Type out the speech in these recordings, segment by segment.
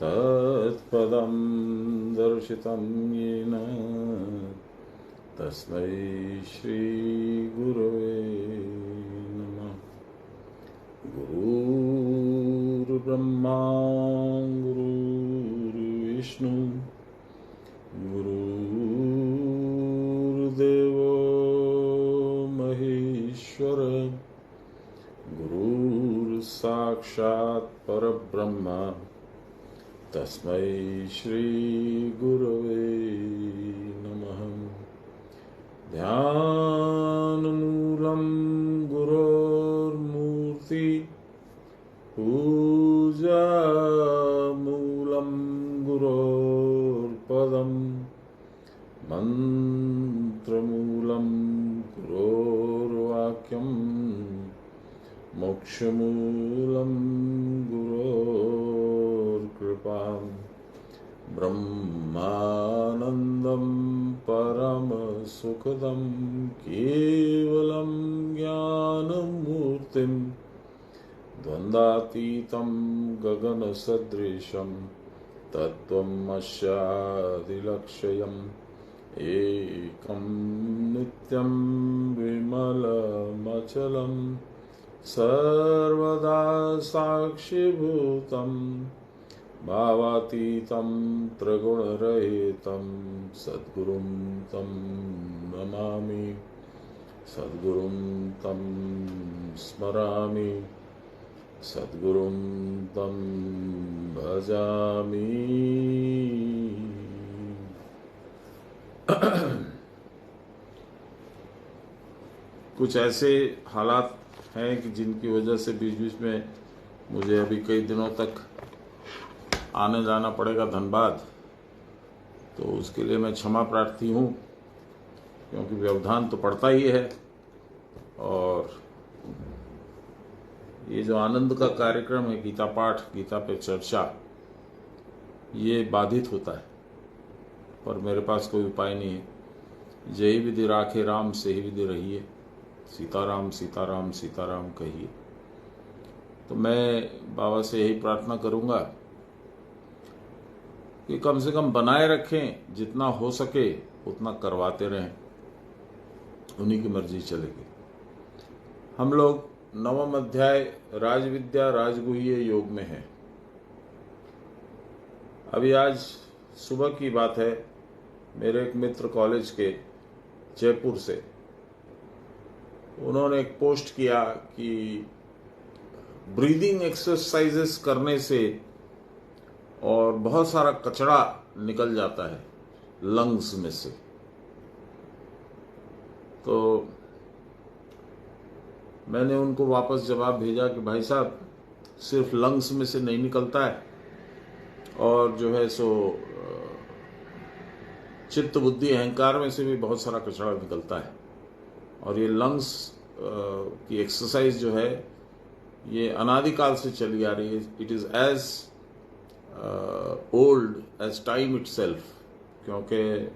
तत्पदं दर्शितं येन तस्मै श्रीगुरवे नमः। गुरुर्ब्रह्मा गुरुर्विष्णु गुरुर्देवो महेश्वर गुरुर्साक्षात् परब्रह्म तस्मै श्रीगुरवे नमः। ध्यानमूलं गुरोर्मूर्ति पूजामूलं गुरोर्पदम् मन्त्रमूलं गुरोर्वाक्यं मोक्षमूलं गुरोर्कृपा ब्रह्मानन्दं परमसुखदं केवलं ज्ञानमूर्तिं द्वन्द्वातीतं गगनसदृशं तत्त्वमस्यादिलक्ष्यम् एकं नित्यं विमलमचलं सर्वदा साक्षिभूतं भावातीतं त्रिगुणरहितं सद्गुरुं तं नमामि सद्गुरुं तं स्मरामि सद्गुरुं तं भजामि। कुछ ऐसे हालात हैं कि जिनकी वजह से बीच बीच में मुझे अभी कई दिनों तक आने जाना पड़ेगा धनबाद, तो उसके लिए मैं क्षमा प्रार्थी हूँ, क्योंकि व्यवधान तो पड़ता ही है और ये जो आनंद का कार्यक्रम है, गीता पाठ, गीता पे चर्चा, ये बाधित होता है, पर मेरे पास कोई उपाय नहीं है। जय विधि राखे राम से ही विधि रहिए, सीताराम सीताराम सीताराम कहिए। तो मैं बाबा से यही प्रार्थना करूंगा कि कम से कम बनाए रखें, जितना हो सके उतना करवाते रहें, उन्हीं की मर्जी चलेगी। हम लोग नवम अध्याय राजविद्या राजगुह्य योग में हैं। अभी आज सुबह की बात है, मेरे एक मित्र कॉलेज के जयपुर से, उन्होंने एक पोस्ट किया कि ब्रीदिंग एक्सरसाइजेस करने से और बहुत सारा कचरा निकल जाता है लंग्स में से। तो मैंने उनको वापस जवाब भेजा कि भाई साहब, सिर्फ लंग्स में से नहीं निकलता है, और जो है सो चित्त बुद्धि अहंकार में से भी बहुत सारा कचरा निकलता है। और ये लंग्स की एक्सरसाइज जो है, ये अनादिकाल से चली आ रही है। It is as old as time itself, क्योंकि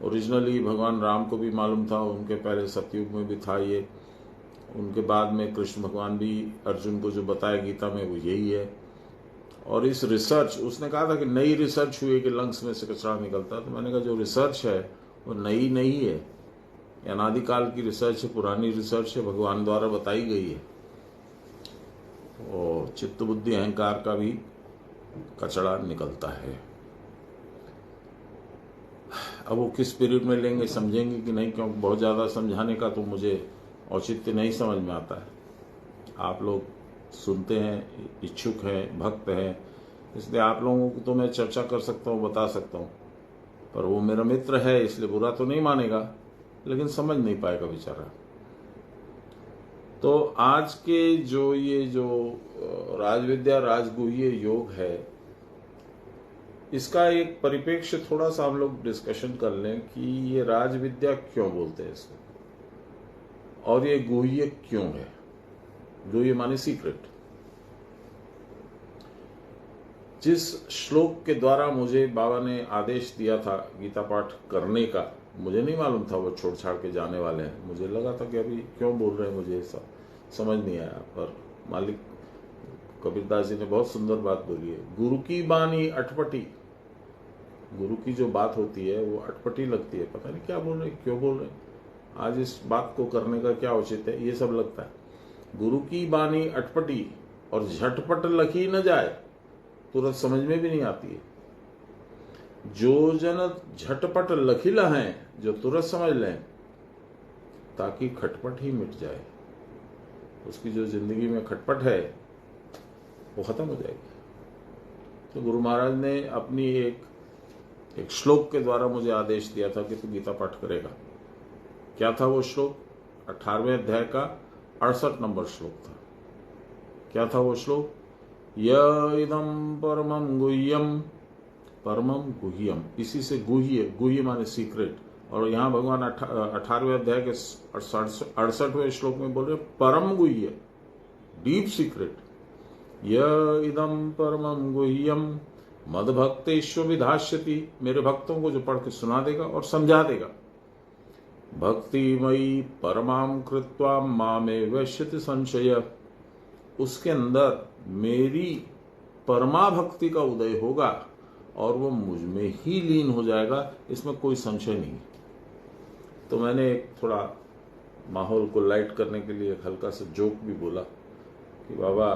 ओरिजिनली भगवान राम को भी मालूम था, उनके पहले सतयुग में भी था ये, उनके बाद में कृष्ण भगवान भी अर्जुन को जो बताया गीता में वो यही है। और इस रिसर्च, उसने कहा था कि नई रिसर्च हुई है कि लंग्स में से कचरा निकलता है, तो मैंने कहा जो रिसर्च है वो नई नहीं है, अनादिकाल की रिसर्च है, पुरानी रिसर्च है, भगवान द्वारा बताई गई है। और चित्त बुद्धि अहंकार का भी कचरा निकलता है। अब वो किस पीरियड में लेंगे, समझेंगे कि नहीं, क्योंकि बहुत ज़्यादा समझाने का तो मुझे औचित्य नहीं समझ में आता है। आप लोग सुनते हैं, इच्छुक हैं, भक्त हैं, इसलिए आप लोगों को तो मैं चर्चा कर सकता हूँ, बता सकता हूँ, पर वो मेरा मित्र है इसलिए बुरा तो नहीं मानेगा, लेकिन समझ नहीं पाएगा बेचारा। तो आज के ये जो राजविद्या राजगुह्य योग है, इसका एक परिप्रेक्ष्य थोड़ा सा हम लोग डिस्कशन कर लें कि ये राजविद्या क्यों बोलते हैं इसको, और ये गुह्य क्यों है। गुह्य माने सीक्रेट। जिस श्लोक के द्वारा मुझे बाबा ने आदेश दिया था गीता पाठ करने का, मुझे नहीं मालूम था वो छोड़ छाड़ के जाने वाले हैं। मुझे लगा था कि अभी क्यों बोल रहे हैं, मुझे सब समझ नहीं आया, पर मालिक कबीरदास जी ने बहुत सुंदर बात बोली है, गुरु की बानी अटपटी। गुरु की जो बात होती है वो अटपटी लगती है, पता नहीं क्या बोल रहे, क्यों बोल रहे, आज इस बात को करने का क्या औचित्य है, ये सब लगता है। गुरु की बानी अटपटी और झटपट लखी न जाए, तुरंत समझ में भी नहीं आती है। जो जन झटपट लखीला हैं, जो तुरंत समझ लें, ताकि खटपट ही मिट जाए। उसकी जो जिंदगी में खटपट है वो खत्म हो जाएगी। तो गुरु महाराज ने अपनी एक श्लोक के द्वारा मुझे आदेश दिया था कि तू गीता पाठ करेगा। क्या था वो श्लोक? 18वें अध्याय का 68 नंबर श्लोक था। क्या था वो श्लोक? य इदं परमं गुह्यम, परमं गुह्यम, इसी से गुह्य, गुह्य माने सीक्रेट, और यहां भगवान 18वें अध्याय के 68वें श्लोक में बोल रहे परम गुह्य, डीप सीक्रेट। य इदं परमं गुह्यम मद भक्तेष्व विधास्यति, मेरे भक्तों को जो पढ़ के सुना देगा और समझा देगा। भक्तिमयी परमाम कृत्वा मामे वश्यति संशय, उसके अंदर मेरी परमा भक्ति का उदय होगा और वो मुझ में ही लीन हो जाएगा, इसमें कोई संशय नहीं। तो मैंने एक थोड़ा माहौल को लाइट करने के लिए एक हल्का सा जोक भी बोला कि बाबा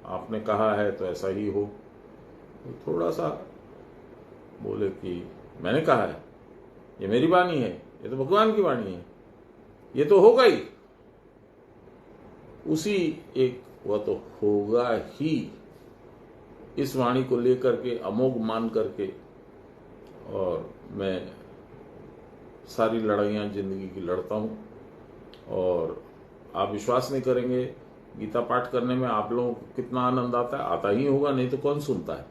आपने कहा है तो ऐसा ही हो। तो थोड़ा सा बोले कि मैंने कहा है, ये मेरी वाणी है, ये तो भगवान की वाणी है, ये तो होगा ही। उसी एक वह तो होगा ही, इस वाणी को लेकर के अमोघ मान करके और मैं सारी लड़ाइयाँ जिंदगी की लड़ता हूँ। और आप विश्वास नहीं करेंगे, गीता पाठ करने में आप लोगों को कितना आनंद आता है। आता ही होगा, नहीं तो कौन सुनता है।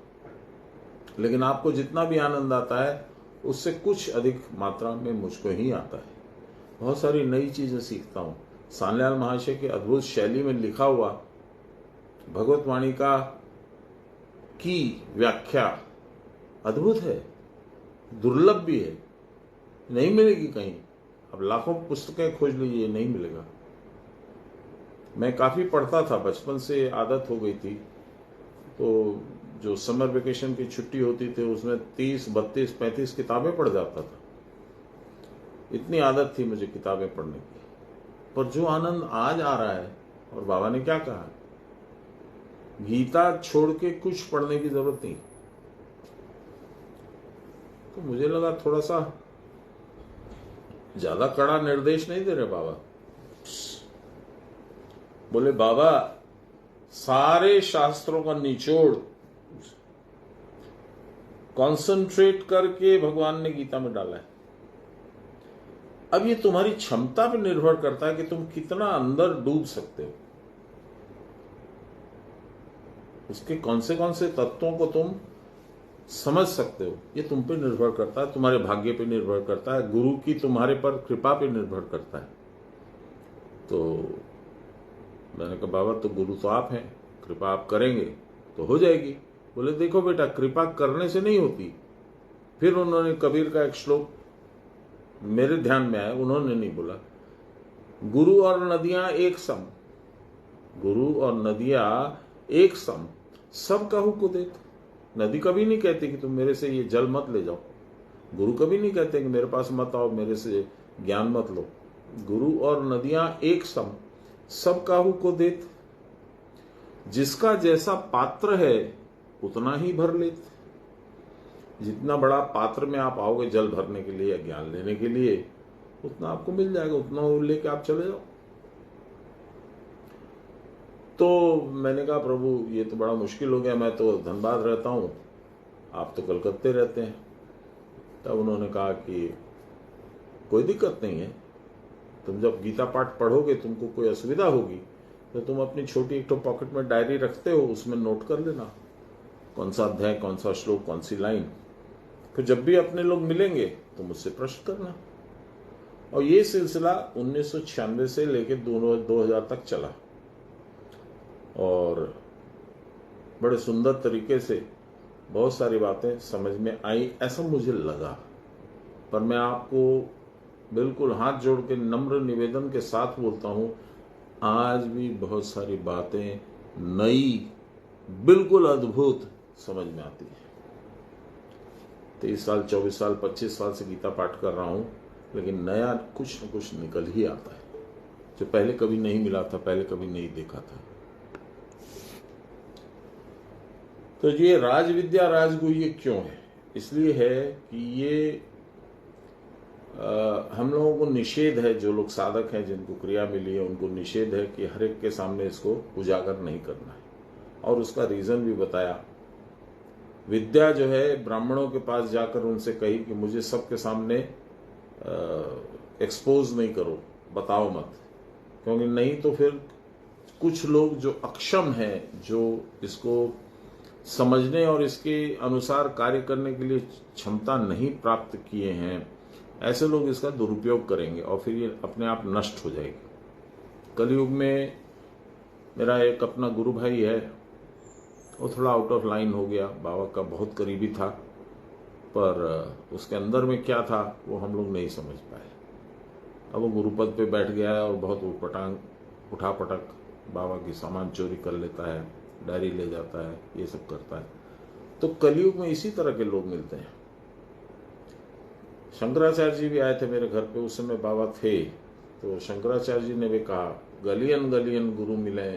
लेकिन आपको जितना भी आनंद आता है उससे कुछ अधिक मात्रा में मुझको ही आता है। बहुत सारी नई चीजें सीखता हूँ। सान्याल महाशय की अद्भुत शैली में लिखा हुआ भगवत वाणी का की व्याख्या अद्भुत है, दुर्लभ भी है, नहीं मिलेगी कहीं। अब लाखों पुस्तकें खोज लीजिए, नहीं मिलेगा। मैं काफी पढ़ता था, बचपन से आदत हो गई थी। तो जो समर वेकेशन की छुट्टी होती थी उसमें 30, 32, 35 किताबें पढ़ जाता था। इतनी आदत थी मुझे किताबें पढ़ने की। पर जो आनंद आज आ रहा है, और बाबा ने क्या कहा, गीता छोड़ के कुछ पढ़ने की जरूरत नहीं। तो मुझे लगा थोड़ा सा ज्यादा कड़ा निर्देश नहीं दे रहे बाबा। बोले बाबा सारे शास्त्रों का निचोड़ कंसंट्रेट करके भगवान ने गीता में डाला है। अब ये तुम्हारी क्षमता पर निर्भर करता है कि तुम कितना अंदर डूब सकते हो। उसके कौन से तत्वों को तुम समझ सकते हो, ये तुम पे निर्भर करता है, तुम्हारे भाग्य पे निर्भर करता है, गुरु की तुम्हारे पर कृपा पे निर्भर करता है। तो मैंने कहा बाबा तो गुरु तो आप हैं, कृपा आप करेंगे तो हो जाएगी। बोले देखो बेटा, कृपा करने से नहीं होती। फिर उन्होंने कबीर का एक श्लोक मेरे ध्यान में आया, उन्होंने नहीं बोला, गुरु और नदियां एक सम, गुरु और नदियां एक सम, सब कहू को देख। नदी कभी नहीं कहती कि तुम मेरे से ये जल मत ले जाओ। गुरु कभी नहीं कहते कि मेरे पास मत आओ, मेरे से ज्ञान मत लो। गुरु और नदियां एक सम, सब काहू को देत। जिसका जैसा पात्र है उतना ही भर लेत। जितना बड़ा पात्र में आप आओगे जल भरने के लिए या ज्ञान लेने के लिए, उतना आपको मिल जाएगा, उतना लेके आप चले जाओ। तो मैंने कहा प्रभु ये तो बड़ा मुश्किल हो गया, मैं तो धनबाद रहता हूं, आप तो कलकत्ते रहते हैं। तब उन्होंने कहा कि कोई दिक्कत नहीं है, तुम जब गीता पाठ पढ़ोगे तुमको कोई असुविधा होगी तो तुम अपनी छोटी एक तो पॉकेट में डायरी रखते हो, उसमें नोट कर लेना कौन सा अध्याय, कौन सा श्लोक, कौन सी लाइन। फिर जब भी अपने लोग मिलेंगे तो मुझसे प्रश्न करना। और ये सिलसिला 1996 से लेकर 2000 तक चला और बड़े सुंदर तरीके से बहुत सारी बातें समझ में आई, ऐसा मुझे लगा। पर मैं आपको बिल्कुल हाथ जोड़ के नम्र निवेदन के साथ बोलता हूं, आज भी बहुत सारी बातें नई, बिल्कुल अद्भुत समझ में आती है। 23 साल, 24 साल, 25 साल से गीता पाठ कर रहा हूं, लेकिन नया कुछ न कुछ निकल ही आता है जो पहले कभी नहीं मिला था, पहले कभी नहीं देखा था। तो ये राजविद्या राजगुह्य क्यों है? इसलिए है कि ये हम लोगों को निषेध है, जो लोग साधक हैं, जिनको क्रिया मिली है, उनको निषेध है कि हर एक के सामने इसको उजागर नहीं करना है। और उसका रीजन भी बताया। विद्या जो है, ब्राह्मणों के पास जाकर उनसे कही कि मुझे सबके सामने एक्सपोज नहीं करो, बताओ मत, क्योंकि नहीं तो फिर कुछ लोग जो अक्षम हैं, जो इसको समझने और इसके अनुसार कार्य करने के लिए क्षमता नहीं प्राप्त किए हैं, ऐसे लोग इसका दुरुपयोग करेंगे और फिर ये अपने आप नष्ट हो जाएगी। कलयुग में मेरा एक अपना गुरु भाई है, वो थोड़ा आउट ऑफ लाइन हो गया, बाबा का बहुत करीबी था, पर उसके अंदर में क्या था वो हम लोग नहीं समझ पाए। अब वो गुरुपद पे बैठ गया है और बहुत उठापटक बाबा की सामान चोरी कर लेता है, डायरी ले जाता है, ये सब करता है। तो कलयुग में इसी तरह के लोग मिलते हैं। शंकराचार्य जी भी आए थे मेरे घर पे, उस समय बाबा थे। तो शंकराचार्य जी ने भी कहा, गलियन गलियन गुरु मिले,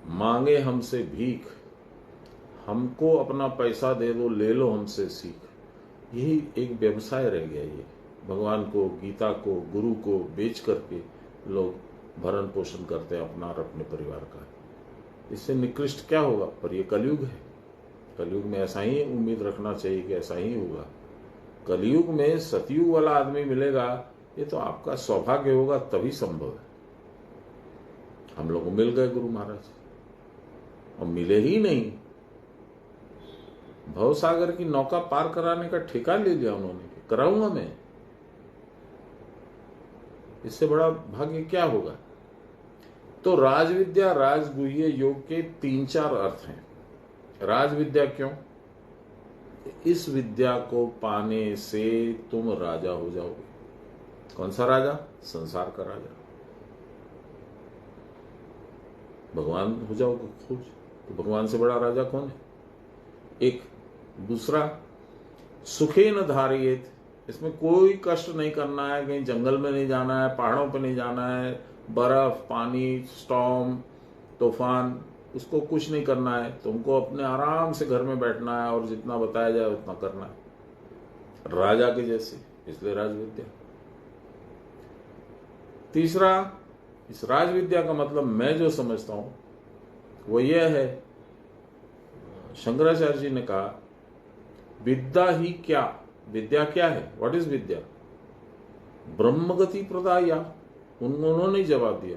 मांगे हमसे भीख, हमको अपना पैसा दे दो, ले लो हमसे सीख। यही एक व्यवसाय रह गया। ये भगवान को, गीता को, गुरु को बेच करके लोग भरण पोषण करते हैं अपना और अपने परिवार का। इससे निकृष्ट क्या होगा? पर ये कलयुग है। कलयुग में ऐसा ही उम्मीद रखना चाहिए कि ऐसा ही होगा। कलयुग में सतयुग वाला आदमी मिलेगा, ये तो आपका सौभाग्य होगा, तभी संभव है। हम लोग को मिल गए गुरु महाराज, और मिले ही नहीं, भवसागर की नौका पार कराने का ठेका ले लिया उन्होंने, कराऊंगा मैं। इससे बड़ा भाग्य क्या होगा? तो राजविद्या राजगुह्य योग के 3-4 अर्थ हैं। राजविद्या क्यों? इस विद्या को पाने से तुम राजा हो जाओगे। कौन सा राजा? संसार का राजा। भगवान हो जाओगे खुद। तो भगवान से बड़ा राजा कौन है? एक। दूसरा, सुखे न धारियेत, इसमें कोई कष्ट नहीं करना है, कहीं जंगल में नहीं जाना है, पहाड़ों पे नहीं जाना है, बर्फ, पानी, स्टॉर्म, तूफान, उसको कुछ नहीं करना है। तुमको अपने आराम से घर में बैठना है और जितना बताया जाए उतना करना है, राजा के जैसे, इसलिए राजविद्या। तीसरा, इस राजविद्या का मतलब मैं जो समझता हूं वो यह है, शंकराचार्य जी ने कहा, विद्या ही क्या? विद्या क्या है? व्हाट इज विद्या? ब्रह्मगति प्रदाया। उन्होंने जवाब दिया,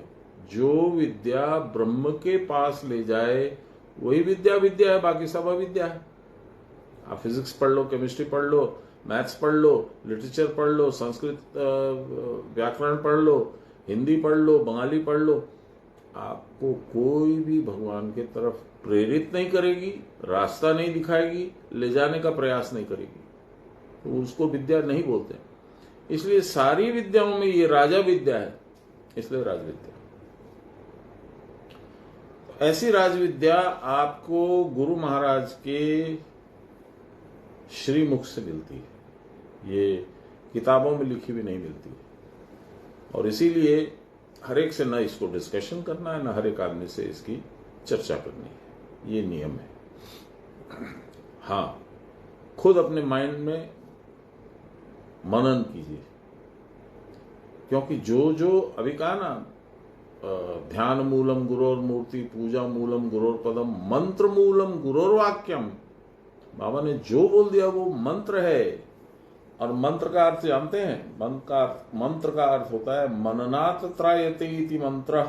जो विद्या ब्रह्म के पास ले जाए वही विद्या विद्या है, बाकी सब अविद्या है। आप फिजिक्स पढ़ लो, केमिस्ट्री पढ़ लो, मैथ्स पढ़ लो, लिटरेचर पढ़ लो, संस्कृत व्याकरण पढ़ लो, हिंदी पढ़ लो, बंगाली पढ़ लो, आपको कोई भी भगवान के तरफ प्रेरित नहीं करेगी, रास्ता नहीं दिखाएगी, ले जाने का प्रयास नहीं करेगी, तो उसको विद्या नहीं बोलते। इसलिए सारी विद्याओं में ये राजा विद्या है, इसलिए राजविद्या। ऐसी राजविद्या आपको गुरु महाराज के श्रीमुख से मिलती है, ये किताबों में लिखी भी नहीं मिलती। और इसीलिए हर एक से न इसको डिस्कशन करना है, न हर एक आदमी से इसकी चर्चा करनी है, ये नियम है। हाँ, खुद अपने माइंड में मनन कीजिए, क्योंकि जो अभी कहा ना, ध्यान मूलम गुरोर मूर्ति, पूजा मूलम गुरोर पदम, मंत्र मूलम गुरोर वाक्यम। बाबा ने जो बोल दिया वो मंत्र है। और मंत्र का अर्थ जानते हैं? मंत्र का अर्थ होता है मननात् त्रायते इति मंत्र।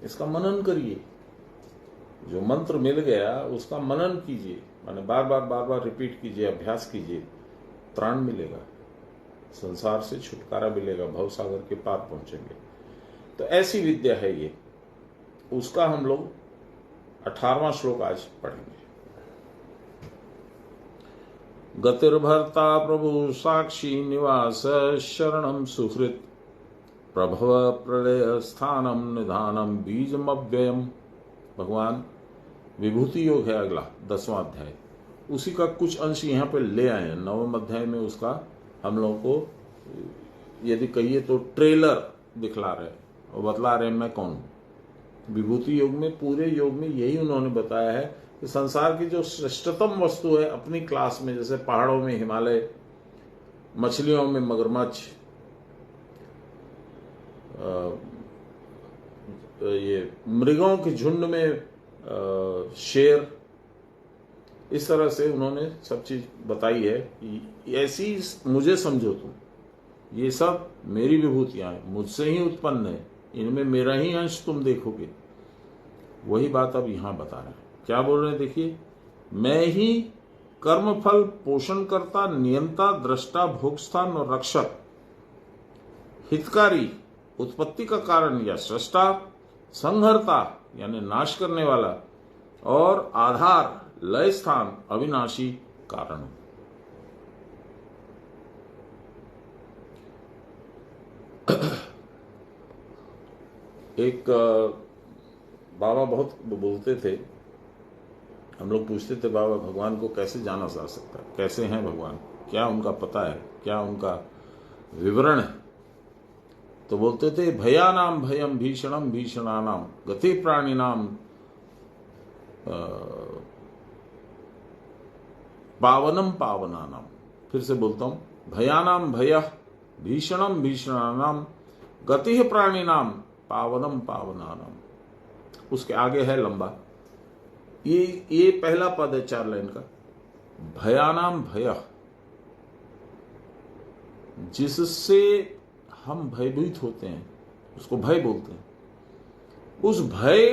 इसका मनन करिए। जो मंत्र मिल गया उसका मनन कीजिए, माने बार बार रिपीट कीजिए, अभ्यास कीजिए, त्राण मिलेगा, संसार से छुटकारा मिलेगा, भवसागर के पार पहुंचेंगे। तो ऐसी विद्या है ये, उसका हम लोग 18वां श्लोक आज पढ़ेंगे। गतिर्भर्ता प्रभु साक्षी निवास शरणम सुहृत, प्रभव प्रलय स्थानम निधानम बीजमव्ययम, भगवान विभूति योग है अगला 10वां अध्याय, उसी का कुछ अंश यहाँ पे ले आए हैं। 9वें अध्याय में उसका हम लोगों को यदि कहिए तो ट्रेलर दिखला रहे और बतला रहे मैं कौन हूं। विभूति योग में, पूरे योग में यही उन्होंने बताया है कि संसार की जो श्रेष्ठतम वस्तु है अपनी क्लास में, जैसे पहाड़ों में हिमालय, मछलियों में मगरमच्छ, ये मृगों के झुंड में शेर, इस तरह से उन्होंने सब चीज बताई है कि ऐसी मुझे समझो तुम, ये सब मेरी विभूतियां हैं, मुझसे ही उत्पन्न है, इनमें मेरा ही अंश तुम देखोगे। वही बात अब यहां बता रहे हैं। क्या बोल रहे हैं देखिए, मैं ही कर्मफल पोषणकर्ता, नियंता, दृष्टा, भोगस्थान और रक्षक, हितकारी, उत्पत्ति का कारण या सृष्टा, संहर्ता यानी नाश करने वाला, और आधार, लय स्थान, अविनाशी कारण। एक बाबा बहुत बोलते थे, हम लोग पूछते थे बाबा भगवान को कैसे जाना जा सकता है, कैसे हैं भगवान, क्या उनका पता है, क्या उनका विवरण है। तो बोलते थे भयानाम भयम भीषणम भीषणानाम गति प्राणिनाम पावनम पावनानाम। फिर से बोलता हूं, भयानाम भय भीषणम भीषणानाम गति प्राणिनाम पावनम पावनानाम। उसके आगे है लंबा, ये पहला पद है 4 लाइन का। भयानाम भय, जिससे हम भयभीत होते हैं उसको भय बोलते हैं। उस भय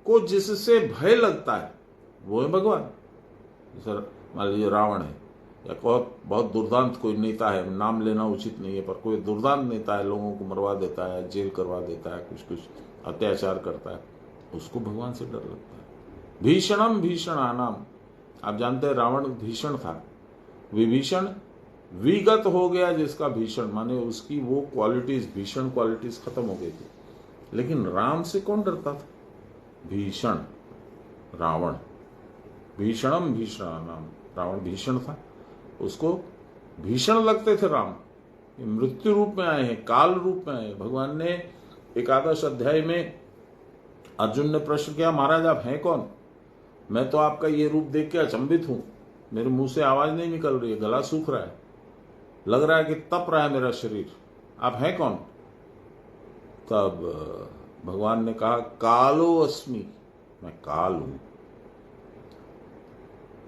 को जिससे भय लगता है वो है भगवान। जैसे मान लीजिए रावण है, या बहुत दुर्दांत कोई नेता है, नाम लेना उचित नहीं है, पर कोई दुर्दांत नेता है, लोगों को मरवा देता है, जेल करवा देता है, कुछ अत्याचार करता है, उसको भगवान से डर लगता है। भीषणम भीषणानाम, आप जानते हैं रावण भीषण था, विभीषण विगत हो गया, जिसका भीषण माने उसकी वो क्वालिटीज, भीषण क्वालिटीज खत्म हो गई थी। लेकिन राम से कौन डरता था? भीषण रावण, भीषणम भीषणानाम, रावण भीषण था, उसको भीषण लगते थे राम। मृत्यु रूप में आए हैं, काल रूप में आए। भगवान ने एकादश अध्याय में अर्जुन ने प्रश्न किया, महाराज आप हैं कौन? मैं तो आपका ये रूप देख के अचंभित हूं, मेरे मुंह से आवाज नहीं निकल रही है, गला सूख रहा है, लग रहा है कि तप रहा है मेरा शरीर, आप हैं कौन? तब भगवान ने कहा, कालो अस्मि, मैं काल हूं,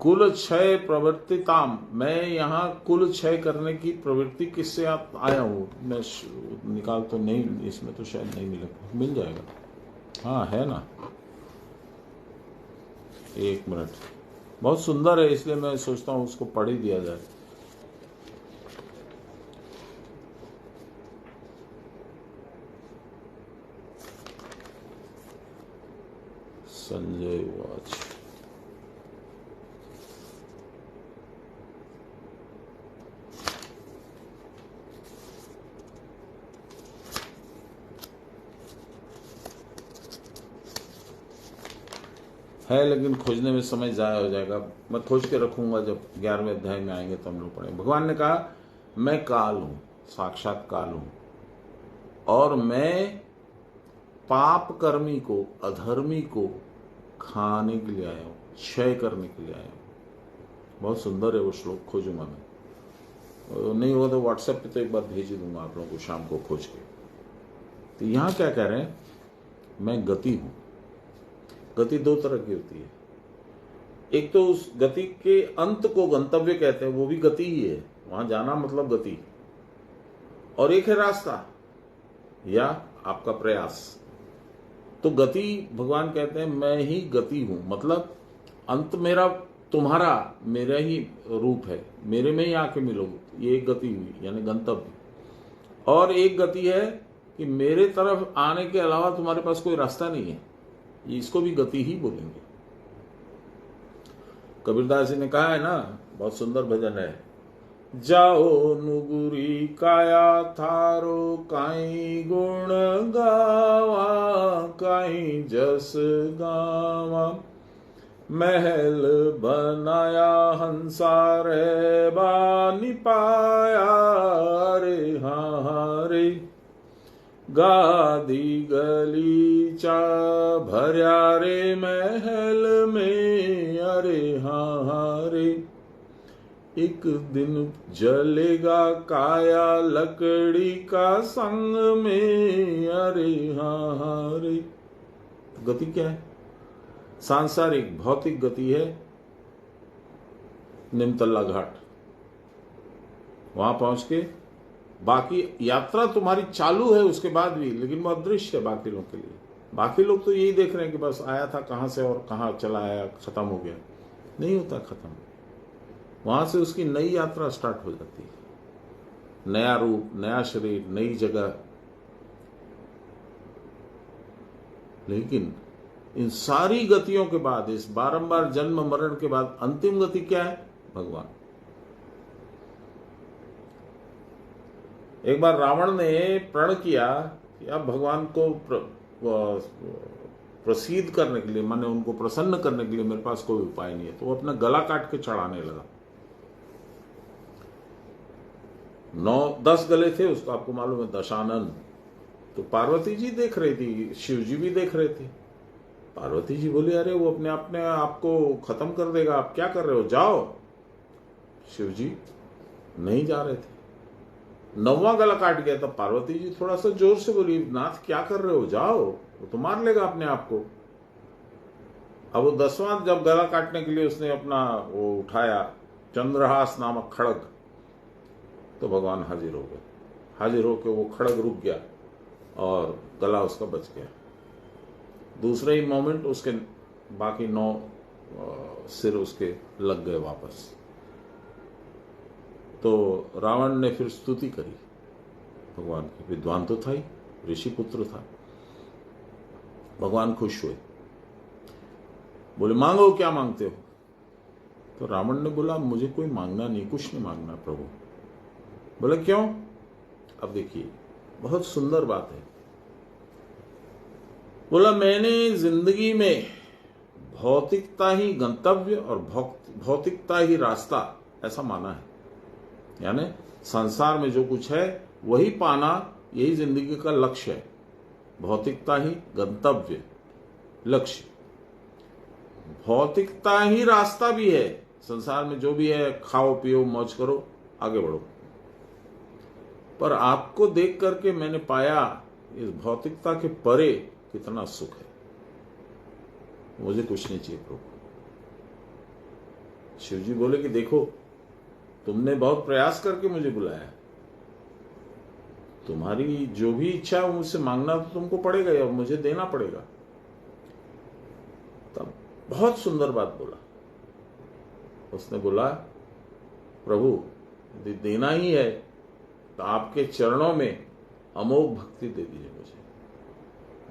कुल क्षय प्रवृत्तिताम, मैं यहां कुल क्षय करने की प्रवृत्ति किससे आप आया हूं। मैं निकाल तो नहीं, इसमें तो शायद नहीं मिलेगा, मिल जाएगा, हाँ है ना, 1 मिनट, बहुत सुंदर है, इसलिए मैं सोचता हूं उसको पढ़ ही दिया जाए। संजय वाच, है लेकिन खोजने में समय ज़ाया हो जाएगा, मैं खोज के रखूंगा, जब 11वें अध्याय में आएंगे तो हम लोग पढ़ेंगे। भगवान ने कहा, मैं काल हूं, साक्षात काल हूं, और मैं पाप कर्मी को, अधर्मी को खाने के लिए आया हूं, क्षय करने के लिए आया हूं। बहुत सुंदर है वो श्लोक, खोजूंगा मैं, नहीं हुआ तो व्हाट्सएप पे तो एक बार भेज दूंगा आप लोगों को शाम को खोज के। तो यहां क्या कह रहे हैं, मैं गति हूं। गति 2 तरह की होती है, एक तो उस गति के अंत को गंतव्य कहते हैं, वो भी गति ही है, वहां जाना मतलब गति, और एक है रास्ता या आपका प्रयास। तो गति भगवान कहते हैं मैं ही गति हूं, मतलब अंत मेरा तुम्हारा, मेरा ही रूप है, मेरे में ही आके मिलोगे, ये एक गति हुई यानी गंतव्य। और एक गति है कि मेरे तरफ आने के अलावा तुम्हारे पास कोई रास्ता नहीं है, इसको भी गति ही बोलेंगे। कबीरदास जी ने कहा है ना, बहुत सुंदर भजन है, जाओ नुगुरी काया थारो, काई गुण गावा काई जस गावा। महल बनाया हंसा रे बानी पाया, रे हाँ रे। गादी गलीचा भर्या रे महल में, अरे हाँ हाँ रे। एक दिन जलेगा काया लकड़ी का संग में, अरे हाँ हाँ रे। गति क्या है? सांसारिक भौतिक गति है निमतल्ला घाट। वहां पहुंच के बाकी यात्रा तुम्हारी चालू है उसके बाद भी, लेकिन वो अदृश्य है बाकी लोगों के लिए। बाकी लोग तो यही देख रहे हैं कि बस आया था कहां से और कहां चला आया, खत्म हो गया। नहीं होता खत्म, वहां से उसकी नई यात्रा स्टार्ट हो जाती है। नया रूप, नया शरीर, नई जगह। लेकिन इन सारी गतियों के बाद, इस बारंबार जन्म मरण के बाद अंतिम गति क्या है? भगवान। एक बार रावण ने प्रण किया कि अब भगवान को प्रसिद्ध करने के लिए, माने उनको प्रसन्न करने के लिए मेरे पास कोई उपाय नहीं है, तो वो अपना गला काट के चढ़ाने लगा। 9-10 गले थे उसको, आपको मालूम है, दशानन। तो पार्वती जी देख रही थी, शिव जी भी देख रहे थे। पार्वती जी बोली, अरे वो अपने आप को खत्म कर देगा, आप क्या कर रहे हो, जाओ। शिव जी नहीं जा रहे थे। 9वां गला काट गया, तब पार्वती जी थोड़ा सा जोर से बोली, नाथ क्या कर रहे हो, जाओ, वो तो मार लेगा अपने आप को। अब वो 10वां जब गला काटने के लिए उसने अपना वो उठाया, चंद्रहास नामक खड़ग, तो भगवान हाजिर हो गए। हाजिर होकर वो खड़ग रुक गया और गला उसका बच गया। दूसरे ही मोमेंट उसके बाकी 9 सिर उसके लग गए वापस। तो रावण ने फिर स्तुति करी भगवान की। विद्वान तो था ही, ऋषि पुत्र था। भगवान खुश हुए, बोले मांगो, क्या मांगते हो? तो रावण ने बोला, मुझे कोई मांगना नहीं, कुछ नहीं मांगना प्रभु। बोले क्यों? अब देखिए, बहुत सुंदर बात है। बोला, मैंने जिंदगी में भौतिकता ही गंतव्य और भौतिकता ही रास्ता ऐसा माना है। यानी संसार में जो कुछ है वही पाना, यही जिंदगी का लक्ष्य है। भौतिकता ही गंतव्य, लक्ष्य। भौतिकता ही रास्ता भी है। संसार में जो भी है, खाओ पियो मौज करो, आगे बढ़ो। पर आपको देख करके मैंने पाया इस भौतिकता के परे कितना सुख है। मुझे कुछ नहीं चाहिए प्रभु। शिव जी बोले कि देखो, तुमने बहुत प्रयास करके मुझे बुलाया, तुम्हारी जो भी इच्छा है मुझसे मांगना तो तुमको पड़ेगा और मुझे देना पड़ेगा। तब बहुत सुंदर बात बोला उसने। बोला, प्रभु यदि देना ही है तो आपके चरणों में अमोघ भक्ति दे दीजिए मुझे,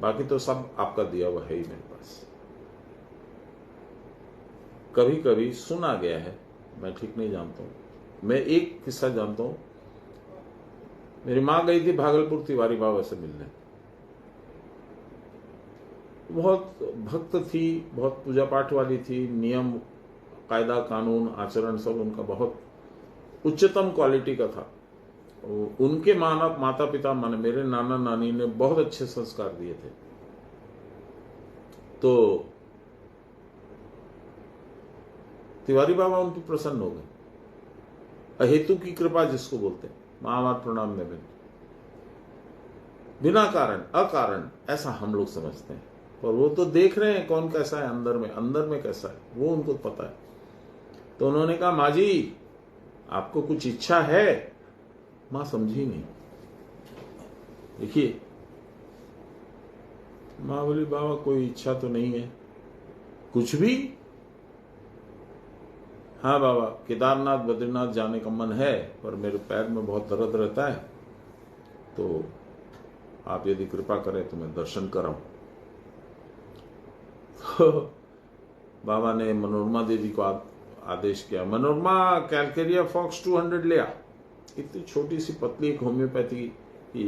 बाकी तो सब आपका दिया हुआ है ही मेरे पास। कभी कभी सुना गया है, मैं ठीक नहीं जानता हूं। मैं एक किस्सा जानता हूं। मेरी मां गई थी भागलपुर तिवारी बाबा से मिलने। बहुत भक्त थी, बहुत पूजा पाठ वाली थी, नियम कायदा कानून आचरण सब उनका बहुत उच्चतम क्वालिटी का था। उनके माता पिता माने मेरे नाना नानी ने बहुत अच्छे संस्कार दिए थे। तो तिवारी बाबा उनकी प्रसन्न हो गए। अहेतु की कृपा जिसको बोलते हैं, महामार प्रणाम में बिना कारण अकारण, ऐसा हम लोग समझते हैं। और वो तो देख रहे हैं कौन कैसा है, अंदर में कैसा है वो उनको पता है। तो उन्होंने कहा, माँ जी आपको कुछ इच्छा है? मां समझी नहीं। देखिए, मां बोली, बाबा कोई इच्छा तो नहीं है। कुछ भी? हाँ बाबा, केदारनाथ बद्रीनाथ जाने का मन है, पर मेरे पैर में बहुत दर्द रहता है, तो आप यदि कृपा करें तो मैं दर्शन कराऊं। तो बाबा ने मनोरमा देवी को आदेश किया, मनोरमा कैलकेरिया फॉक्स 200 ले आ। इतनी छोटी सी पतली एक होम्योपैथी की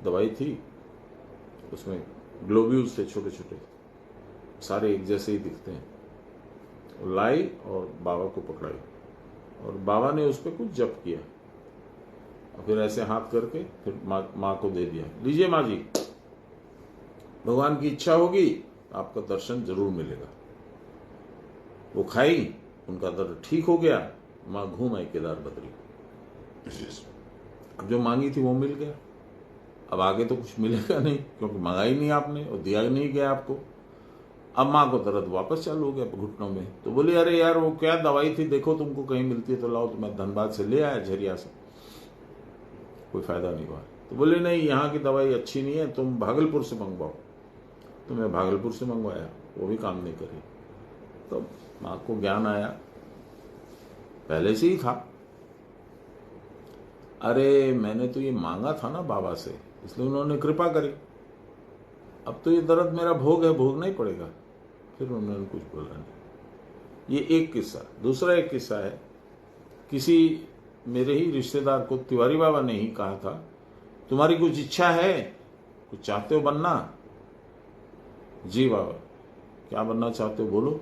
दवाई थी, उसमें ग्लोब्यूल्स थे छोटे छोटे, सारे एक जैसे ही दिखते हैं। लाई और बाबा को पकड़ाई और बाबा ने उस पर कुछ जप किया और फिर ऐसे हाथ करके फिर माँ को दे दिया, लीजिए माँ जी, भगवान की इच्छा होगी आपका दर्शन जरूर मिलेगा। वो खाई, उनका दर्द ठीक हो गया, माँ घूम आई केदार बद्री। अब जो मांगी थी वो मिल गया, अब आगे तो कुछ मिलेगा नहीं क्योंकि मंगा ही नहीं आपने और दिया नहीं गया आपको। अब माँ को दर्द वापस चालू हो गया घुटनों में, तो बोली अरे यार वो क्या दवाई थी, देखो तुमको कहीं मिलती है तो लाओ। तो मैं धनबाद से ले आया, झरिया से, कोई फायदा नहीं हुआ। तो बोले नहीं, यहाँ की दवाई अच्छी नहीं है, तुम भागलपुर से मंगवाओ। तो मैं भागलपुर से मंगवाया, वो भी काम नहीं करी। तो माँ को ज्ञान आया, पहले से ही था, अरे मैंने तो ये मांगा था ना बाबा से, इसलिए उन्होंने कृपा करी। अब तो ये दर्द मेरा भोग है, भोगना ही पड़ेगा। फिर उन्होंने कुछ बोला नहीं। ये एक किस्सा। दूसरा एक किस्सा है, किसी मेरे ही रिश्तेदार को तिवारी बाबा ने ही कहा था, तुम्हारी कुछ इच्छा है, कुछ चाहते हो बनना? जी बाबा, क्या बनना चाहते हो बोलो।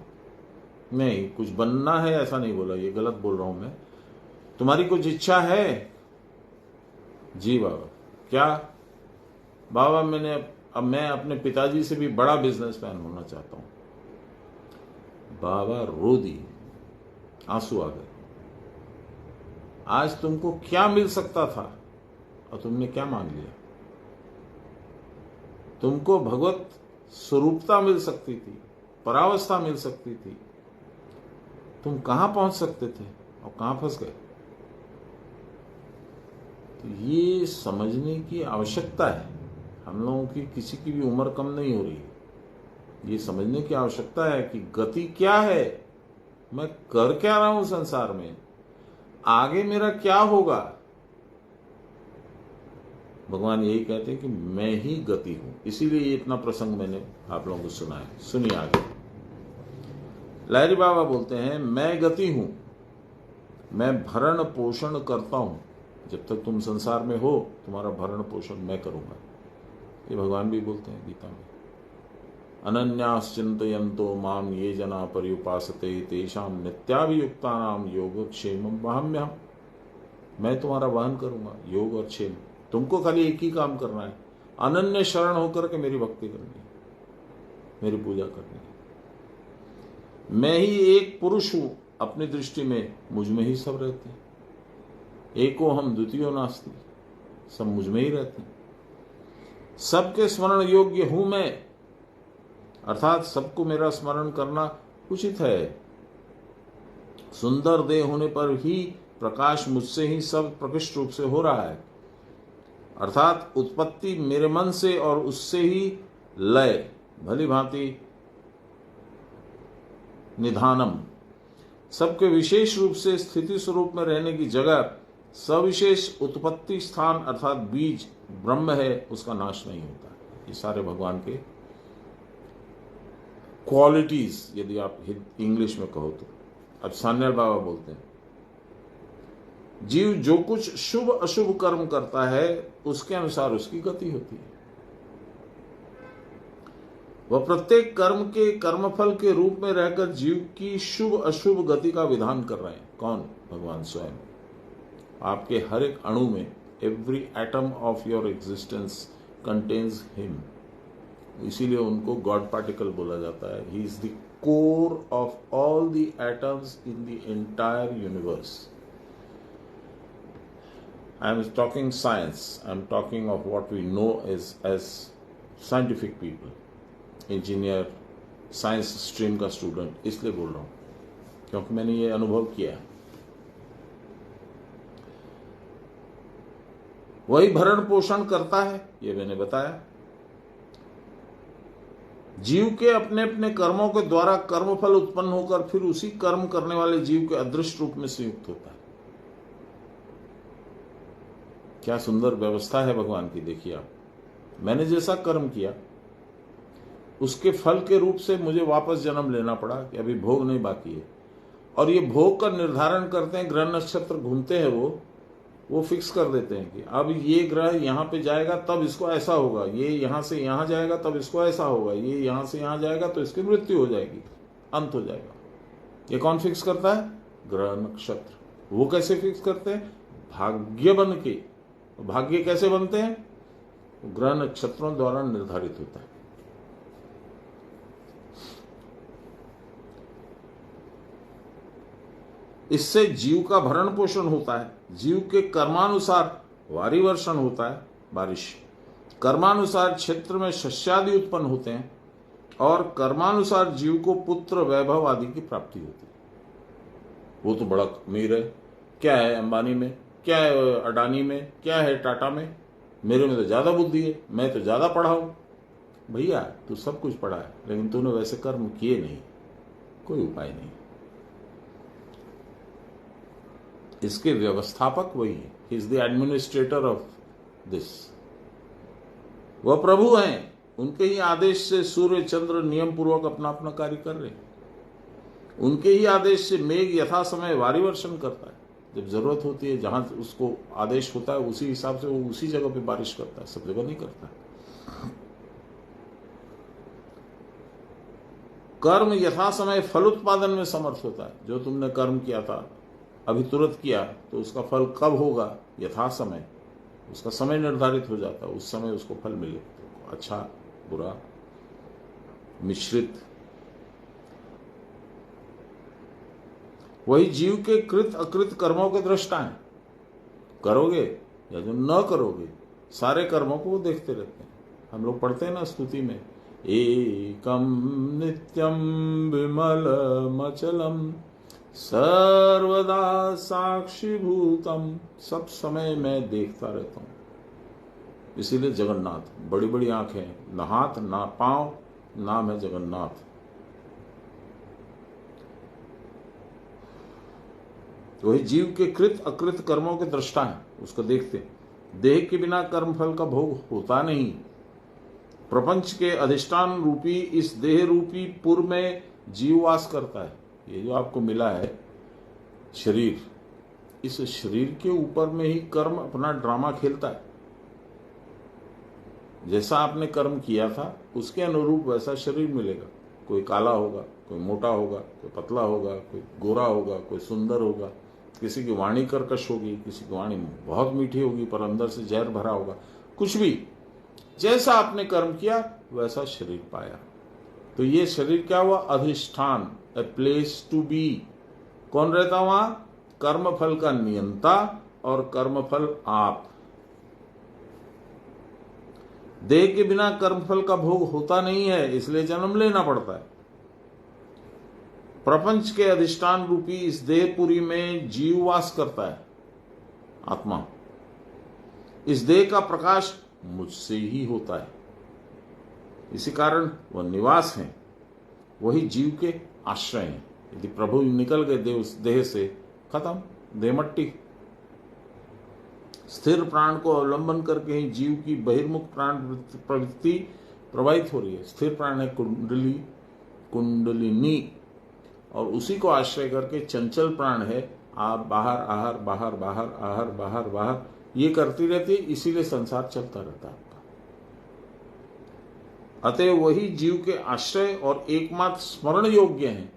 नहीं, कुछ बनना है ऐसा नहीं बोला, ये गलत बोल रहा हूं मैं। तुम्हारी कुछ इच्छा है? जी बाबा। क्या? बाबा मैं अपने पिताजी से भी बड़ा बिजनेसमैन होना चाहता हूं। बाबा रो दिए, आंसू आ गए। आज तुमको क्या मिल सकता था और तुमने क्या मांग लिया? तुमको भगवत स्वरूपता मिल सकती थी, परावस्था मिल सकती थी, तुम कहां पहुंच सकते थे और कहां फंस गए। तो ये समझने की आवश्यकता है। हम लोगों की किसी की भी उम्र कम नहीं हो रही है। ये समझने की आवश्यकता है कि गति क्या है, मैं कर क्या रहा हूं संसार में, आगे मेरा क्या होगा। भगवान यही कहते हैं कि मैं ही गति हूं। इसीलिए ये इतना प्रसंग मैंने आप लोगों को सुनाया। सुनिए आगे। लहरी बाबा बोलते हैं, मैं गति हूं, मैं भरण पोषण करता हूं। जब तक तुम संसार में हो, तुम्हारा भरण पोषण मैं करूंगा। ये भगवान भी बोलते हैं गीता में। अनन्याश्चिन्तयन्तो माम ये जना पर्युपासते तेषां नित्याभियुक्तानां योगक्षेमं वहाम्यहम्। मैं तुम्हारा वहन करूंगा, योग और क्षेम। तुमको खाली एक ही काम करना है, अनन्य शरण होकर के मेरी भक्ति करनी है, मेरी पूजा करनी है। मैं ही एक पुरुष हूं, अपनी दृष्टि में मुझ में ही सब रहते हैं। एको हम द्वितीयो नास्ति, सब मुझ में ही रहते हैं। सबके स्मरण योग्य हूं मैं, अर्थात सबको मेरा स्मरण करना उचित है। सुंदर देह होने पर ही प्रकाश मुझसे ही सब प्रकृष्ट रूप से हो रहा है, अर्थात उत्पत्ति मेरे मन से और उससे ही लय भली भांति निधानम। सबके विशेष रूप से स्थिति स्वरूप में रहने की जगह सविशेष उत्पत्ति स्थान अर्थात बीज ब्रह्म है, उसका नाश नहीं होता। ये सारे भगवान के क्वालिटीज, यदि आप इंग्लिश में कहो तो। अब सान्याल बाबा बोलते हैं, जीव जो कुछ शुभ अशुभ कर्म करता है उसके अनुसार उसकी गति होती है। वह प्रत्येक कर्म के कर्मफल के रूप में रहकर जीव की शुभ अशुभ गति का विधान कर रहे हैं। कौन? भगवान स्वयं। आपके हर एक अणु में, every atom of your existence contains him. इसीलिए उनको गॉड पार्टिकल बोला जाता है। He is the core of all the atoms in the entire universe. I am talking science. I am talking of what we know as scientific people, engineer, science stream का student. इसलिए बोल रहा हूं क्योंकि मैंने ये अनुभव किया है। वही भरण पोषण करता है, ये मैंने बताया। जीव के अपने अपने कर्मों के द्वारा कर्मफल उत्पन्न होकर फिर उसी कर्म करने वाले जीव के अदृष्ट रूप में संयुक्त होता है। क्या सुंदर व्यवस्था है भगवान की। देखिए आप, मैंने जैसा कर्म किया उसके फल के रूप से मुझे वापस जन्म लेना पड़ा कि अभी भोग नहीं बाकी है, और ये भोग का निर्धारण करते हैं, ग्रह नक्षत्र घूमते हैं वो फिक्स कर देते हैं कि अब ये ग्रह यहाँ पे जाएगा तब इसको ऐसा होगा, ये यहाँ से यहाँ जाएगा तब इसको ऐसा होगा, ये यहाँ से यहाँ जाएगा तो इसकी मृत्यु हो जाएगी, अंत हो जाएगा। ये कौन फिक्स करता है? ग्रह नक्षत्र। वो कैसे फिक्स करते हैं? भाग्य बन के। भाग्य कैसे बनते हैं? ग्रह नक्षत्रों द्वारा निर्धारित होता है। इससे जीव का भरण पोषण होता है। जीव के कर्मानुसार वारी वर्षण होता है, बारिश। कर्मानुसार क्षेत्र में शस्यादि उत्पन्न होते हैं और कर्मानुसार जीव को पुत्र वैभव आदि की प्राप्ति होती है। वो तो बड़ा अमीर है, क्या है अंबानी में, क्या है अडानी में, क्या है टाटा में, मेरे में तो ज्यादा बुद्धि है, मैं तो ज्यादा पढ़ा हूं। भैया तू सब कुछ पढ़ा है लेकिन तूने वैसे कर्म किए नहीं, कोई उपाय नहीं। इसके व्यवस्थापक वही है, he is the administrator of this. वह प्रभु हैं, उनके ही आदेश से सूर्य चंद्र नियम पूर्वक अपना अपना कार्य कर रहे हैं। उनके ही आदेश से मेघ यथा समय वारी वर्षण करता है। जब जरूरत होती है, जहां उसको आदेश होता है उसी हिसाब से वो उसी जगह पे बारिश करता है, सब जगह नहीं करता है। कर्म यथा समय फल उत्पादन में समर्थ होता है। जो तुमने कर्म किया था अभी तुरंत किया तो उसका फल कब होगा? यथा समय, उसका समय निर्धारित हो जाता है, उस समय उसको फल मिले, अच्छा बुरा मिश्रित। वही जीव के कृत अकृत कर्मों के दृष्टा है। करोगे या जो न करोगे, सारे कर्मों को वो देखते रहते हैं। हम लोग पढ़ते हैं ना स्तुति में, एकम नित्यम विमलमचलम सर्वदा साक्षीभूतम, सब समय मैं देखता रहता हूं। इसीलिए जगन्नाथ, बड़ी बड़ी आंखें, ना हाथ ना पांव, नाम है जगन्नाथ। वही जीव के कृत अकृत कर्मों के दृष्टा है, उसको देखते। देह के बिना कर्म फल का भोग होता नहीं। प्रपंच के अधिष्ठान रूपी इस देह रूपी पुर में जीव वास करता है। ये जो आपको मिला है शरीर, इस शरीर के ऊपर में ही कर्म अपना ड्रामा खेलता है। जैसा आपने कर्म किया था उसके अनुरूप वैसा शरीर मिलेगा। कोई काला होगा, कोई मोटा होगा, कोई पतला होगा, कोई गोरा होगा, कोई सुंदर होगा, किसी की वाणी कर्कश होगी, किसी की वाणी बहुत मीठी होगी पर अंदर से जहर भरा होगा। कुछ भी, जैसा आपने कर्म किया वैसा शरीर पाया। तो ये शरीर क्या हुआ? अधिष्ठान, ए प्लेस टू बी। कौन रहता वहां? कर्मफल का नियंता और कर्मफल आप। देह के बिना कर्मफल का भोग होता नहीं है, इसलिए जन्म लेना पड़ता है। प्रपंच के अधिष्ठान रूपी इस देहपुरी में जीव वास करता है, आत्मा। इस देह का प्रकाश मुझसे ही होता है, इसी कारण वह निवास है। वही जीव के आश्रय हैं। यदि प्रभु निकल गए देह से, खत्म, देह मट्टी। स्थिर प्राण को अवलंबन करके ही जीव की बहिर्मुख प्राण प्रवृत्ति प्रवाहित हो रही है। स्थिर प्राण है कुंडलिनी, और उसी को आश्रय करके चंचल प्राण है आप बाहर आहार बाहर बाहर आहार बाहर बाहर, ये करती रहती है। इसीलिए संसार चलता रहता है आपका। अतः वही जीव के आश्रय और एकमात्र स्मरण योग्य हैं।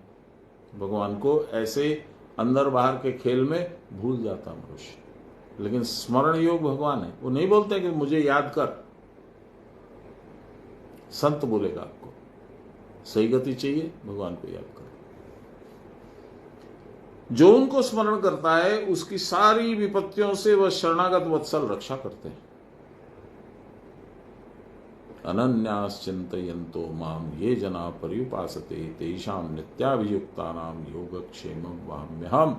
भगवान को ऐसे अंदर बाहर के खेल में भूल जाता मनुष्य, लेकिन स्मरण योग भगवान है। वो नहीं बोलते कि मुझे याद कर, संत बोलेगा आपको सही गति चाहिए, भगवान को याद करो। जो उनको स्मरण करता है उसकी सारी विपत्तियों से वह शरणागत वत्सल रक्षा करते हैं। अनन्यास चिंतयन्तो माम ये जना पर्युपासते तेषां नित्याभियुक्तानां योगक्षेमं वहाम्यहम्।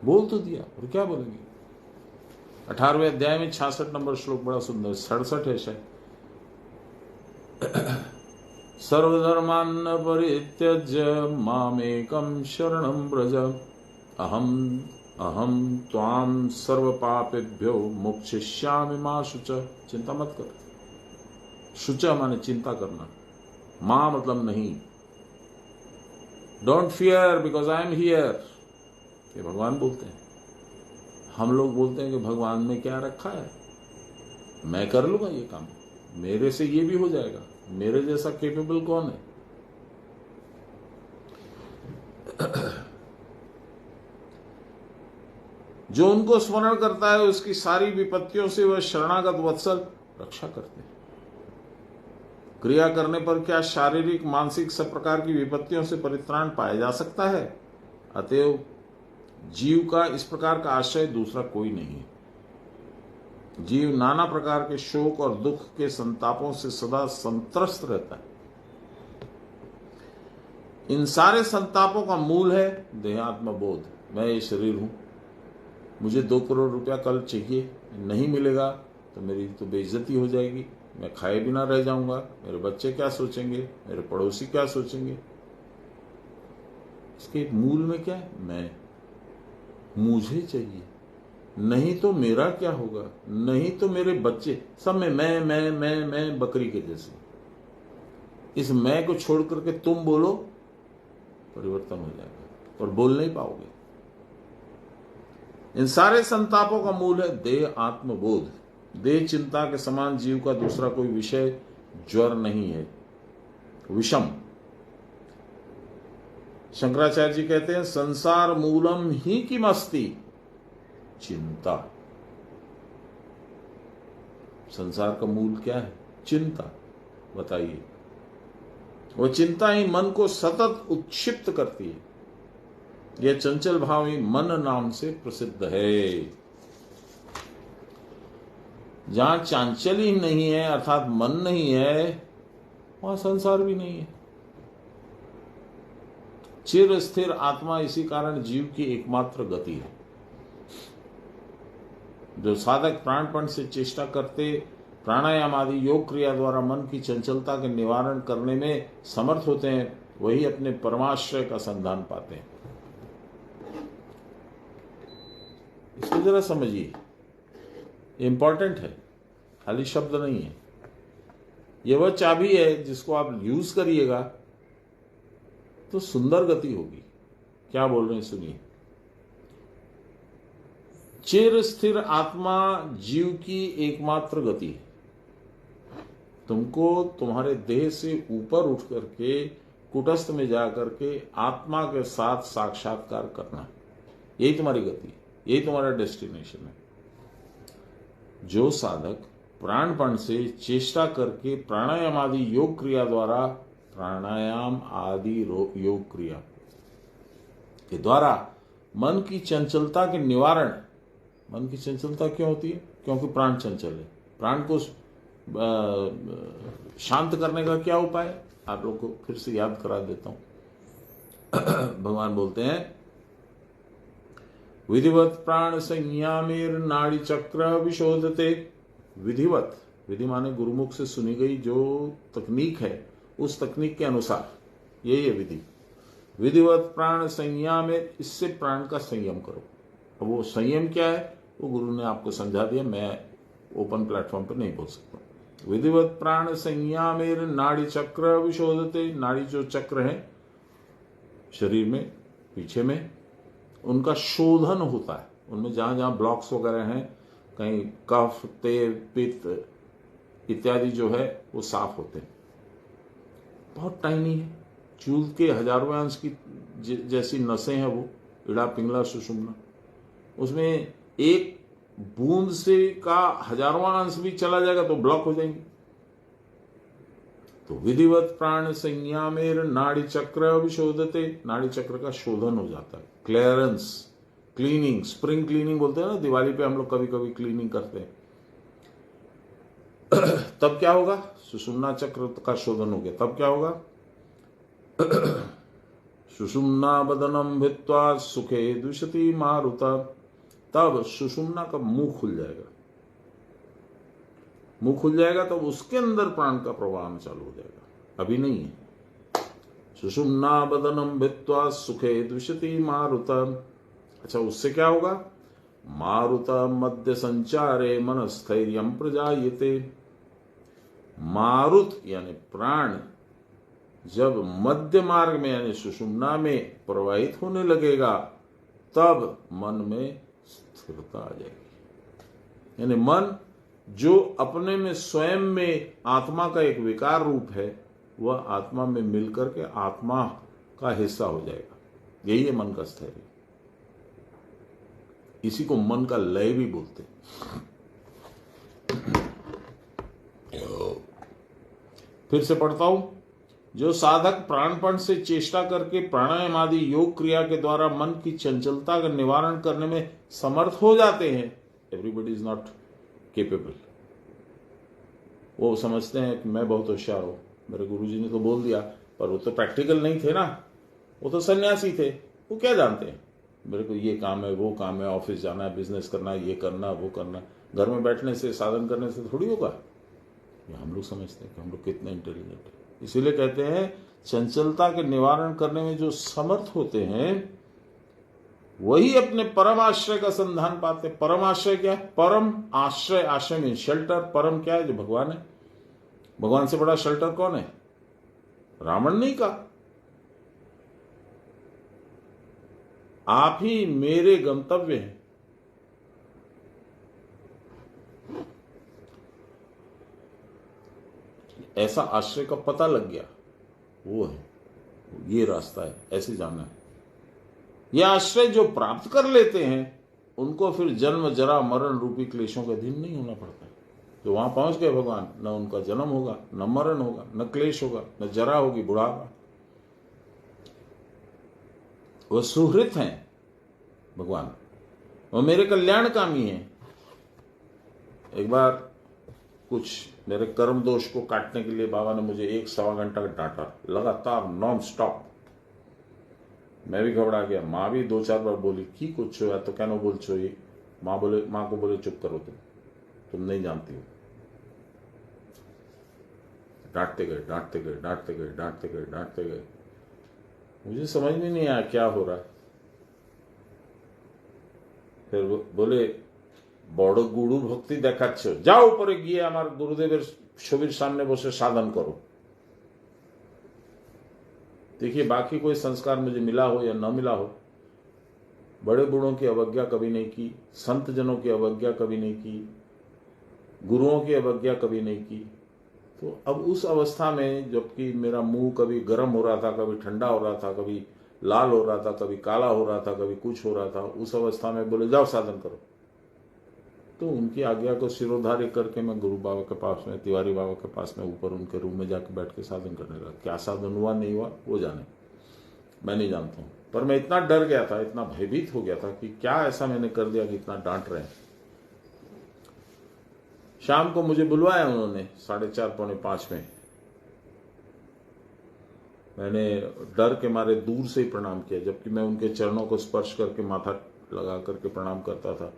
बोल तो दिया, और क्या बोलेंगे? 18वें अध्याय में 66 नंबर श्लोक बड़ा सुंदर, 67 है शायद। सर्वधर्मान् परित्यज्य मामेकं शरणं व्रज अहम त्वां सर्वपापेभ्यो मोक्षयिष्यामि मा शुच। चिंता मत कर। शुच माने चिंता करना, मां मतलब नहीं, don't fear because I am here, ये भगवान बोलते हैं। हम लोग बोलते हैं कि भगवान में क्या रखा है, मैं कर लूंगा ये काम, मेरे से ये भी हो जाएगा, मेरे जैसा केपेबल कौन है। जो उनको स्मरण करता है उसकी सारी विपत्तियों से वह शरणागत वत्सल रक्षा करते हैं। क्रिया करने पर क्या शारीरिक मानसिक सब प्रकार की विपत्तियों से परित्राण पाया जा सकता है? अतएव जीव का इस प्रकार का आश्रय दूसरा कोई नहीं है। जीव नाना प्रकार के शोक और दुख के संतापों से सदा संत्रस्त रहता है। इन सारे संतापों का मूल है देहात्म बोध। मैं ये शरीर हूं, मुझे 2 करोड़ रुपया कल चाहिए, नहीं मिलेगा तो मेरी तो बेइज्जती हो जाएगी, मैं खाए बिना रह जाऊंगा, मेरे बच्चे क्या सोचेंगे, मेरे पड़ोसी क्या सोचेंगे। इसके मूल में क्या है? मैं, मुझे चाहिए, नहीं तो मेरा क्या होगा, नहीं तो मेरे बच्चे, सब में मैं बकरी के जैसे। इस मैं को छोड़ करके तुम बोलो, परिवर्तन हो जाएगा और बोल नहीं पाओगे। इन सारे संतापों का मूल है देह आत्मबोध। देह चिंता के समान जीव का दूसरा कोई विषय ज्वर नहीं है। विषम, शंकराचार्य जी कहते हैं संसार मूलम ही किमस्ति चिंता। संसार का मूल क्या है? चिंता। बताइए, वह चिंता ही मन को सतत उत्क्षिप्त करती है। यह चंचल भाव ही मन नाम से प्रसिद्ध है। जहां चांचल ही नहीं है अर्थात मन नहीं है, वहां संसार भी नहीं है। चिर स्थिर आत्मा इसी कारण जीव की एकमात्र गति है। जो साधक प्राणपण से चेष्टा करते प्राणायाम आदि योग क्रिया द्वारा मन की चंचलता के निवारण करने में समर्थ होते हैं, वही अपने परमाश्रय का संधान पाते हैं। इसको जरा समझिए, इंपॉर्टेंट है, खाली शब्द नहीं है। यह वह चाबी है जिसको आप यूज करिएगा तो सुंदर गति होगी। क्या बोल रहे हैं सुनिए। चिर स्थिर आत्मा जीव की एकमात्र गति है। तुमको तुम्हारे देह से ऊपर उठ करके कुटस्थ में जाकर के आत्मा के साथ साक्षात्कार करना, यही तुम्हारी गति है, यही तुम्हारा डेस्टिनेशन है। जो साधक प्राणपण से चेष्टा करके प्राणायाम आदि योग क्रिया द्वारा योग क्रिया के द्वारा मन की चंचलता के निवारण, मन की चंचलता क्यों होती है? क्योंकि प्राण चंचल है। प्राण को शांत करने का क्या उपाय है? आप लोग को फिर से याद करा देता हूं। भगवान बोलते हैं विधिवत प्राण संयामेर नाड़ी चक्र विशोधते। विधिवत, विधि माने गुरुमुख से सुनी गई जो तकनीक है, उस तकनीक के अनुसार यही है विधि। विधिवत प्राण संयामेर, इससे प्राण का संयम करो। अब वो संयम क्या है वो गुरु ने आपको समझा दिया, मैं ओपन प्लेटफॉर्म पर नहीं बोल सकता। विधिवत प्राण संयामेर नाड़ी चक्र विशोधते। नाड़ी जो चक्र है शरीर में पीछे में, उनका शोधन होता है। उनमें जहां जहां ब्लॉक्स वगैरह हैं, कहीं कफ तेल पित्त इत्यादि जो है वो साफ होते हैं। बहुत टाइनी है, चूल के हजारों अंश की जैसी नसें हैं वो, इड़ा पिंगला सुषुम्ना। उसमें एक बूंद से का हजारों अंश भी चला जाएगा तो ब्लॉक हो जाएंगे। तो विधिवत प्राण संयामेर नाड़ी चक्र विशोधते। नाड़ी चक्र का शोधन हो जाता है, क्लियरेंस, क्लीनिंग, स्प्रिंग क्लीनिंग बोलते हैं ना, दिवाली पे हम लोग कभी कभी क्लीनिंग करते हैं। तब क्या होगा? सुषुम्ना चक्र का शोधन हो गया, तब क्या होगा? सुषुम्ना बदनम भित्वा सुखे दुषति मारुता। तब सुषुम्ना का मुंह खुल जाएगा। मुंह खुल जाएगा तो उसके अंदर प्राण का प्रवाह चालू हो जाएगा, अभी नहीं है। सुषुम्ना बदनम भित्वा सुखे दुषति मारुता। अच्छा, उससे क्या होगा? मारुता मध्य संचारे मनस्थैर्यम प्रजायते। मारुत यानी प्राण जब मध्य मार्ग में यानी सुषुम्ना में प्रवाहित होने लगेगा तब मन में स्थिरता आ जाएगी। यानी मन जो अपने में स्वयं में आत्मा का एक विकार रूप है वह आत्मा में मिलकर के आत्मा का हिस्सा हो जाएगा। यही है मन का स्थैर्य। इसी को मन का लय भी बोलते हैं। फिर से पढ़ता हूं। जो साधक प्राणपण से चेष्टा करके प्राणायाम आदि योग क्रिया के द्वारा मन की चंचलता का निवारण करने में समर्थ हो जाते हैं, एवरीबडी इज नॉट केपेबल। वो समझते हैं कि मैं बहुत होशियार हूं, मेरे गुरुजी ने तो बोल दिया, पर वो तो प्रैक्टिकल नहीं थे ना, वो तो सन्यासी थे। वो क्या जानते हैं मेरे को ये काम है वो काम है, ऑफिस जाना है, बिजनेस करना है, ये करना वो करना। घर में बैठने से साधन करने से थोड़ी होगा। ये हम लोग समझते हैं कि हम लोग कितने इंटेलिजेंट हैं। इसीलिए कहते हैं चंचलता के निवारण करने में जो समर्थ होते हैं वही अपने परम आश्रय का संधान पाते हैं। परम आश्रय क्या है? परम आश्रय, आश्रय में शेल्टर। परम क्या है? जो भगवान है। भगवान से बड़ा शेल्टर कौन है? रावण नहीं का। आप ही मेरे गंतव्य हैं। ऐसा आश्रय का पता लग गया, वो है, ये रास्ता है, ऐसे जाना है। यह आश्रय जो प्राप्त कर लेते हैं उनको फिर जन्म जरा मरण रूपी क्लेशों का अधीन नहीं होना पड़ता है। जो वहां पहुंच गए भगवान, न उनका जन्म होगा, न मरण होगा, न क्लेश होगा, न जरा होगी, बुढ़ापा। वह सुहृत हैं भगवान, वो मेरे कल्याणकामी हैं। एक बार कुछ मेरे कर्म दोष को काटने के लिए बाबा ने मुझे 1-1.25 घंटा डांटा, लगातार नॉन स्टॉप। मैं भी घबरा गया। माँ भी 2-4 बार बोली कि कुछ हो तो क्या बोल छो ये। माँ को बोले चुप करो, तुम नहीं जानती हो। डांटते गए डांटते गए डांटते गए डांटते गए डांटते गए। मुझे समझ में नहीं आया क्या हो रहा है। फिर बोले बड़ गुरु भक्ति देखाচ্ছ, जाओ ऊपरे গিয়ে আমার गुरुदेव ছবির सामने বসে साधन करो। देखिए, बाकी कोई संस्कार मुझे मिला हो या न मिला हो, बड़े बूढ़ों की अवज्ञा कभी नहीं की, संत जनों की अवज्ञा कभी नहीं की, गुरुओं की अवज्ञा कभी नहीं की। तो अब उस अवस्था में जबकि मेरा मुंह कभी गर्म हो रहा था, कभी ठंडा हो रहा था, कभी लाल हो रहा था, कभी काला हो रहा था, कभी कुछ हो रहा था, उस अवस्था में बोले जाओ साधन करो। तो उनकी आज्ञा को सिरोधार्य करके मैं गुरु बाबा के पास में, तिवारी बाबा के पास में ऊपर उनके रूम में जाकर बैठ के साधन करने लगा। क्या साधन हुआ नहीं हुआ वो जाने, मैं नहीं जानता हूं। पर मैं इतना डर गया था, इतना भयभीत हो गया था कि क्या ऐसा मैंने कर दिया कि इतना डांट रहे हैं। शाम को मुझे बुलवाया उन्होंने 4:30-5 में। मैंने डर के मारे दूर से ही प्रणाम किया, जबकि मैं उनके चरणों को स्पर्श करके माथा लगा करके प्रणाम करता था।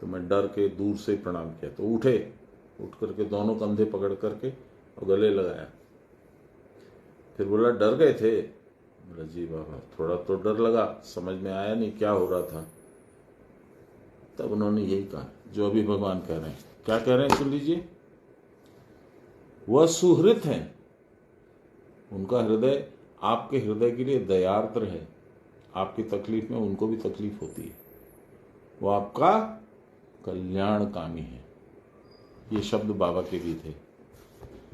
तो मैं डर के दूर से ही प्रणाम किया। तो उठ करके दोनों कंधे पकड़ करके और गले लगाया। फिर बोला डर गए थे? बोला जी बाबा थोड़ा तो डर लगा, समझ में आया नहीं क्या हो रहा था। तब उन्होंने यही कहा जो अभी भगवान कह रहे हैं। क्या कह रहे हैं सुन लीजिए। वह सुहृत हैं, उनका हृदय आपके हृदय के लिए दयार्द्र है। आपकी तकलीफ में उनको भी तकलीफ होती है। वो आपका कल्याणकामी है। ये शब्द बाबा के भी थे।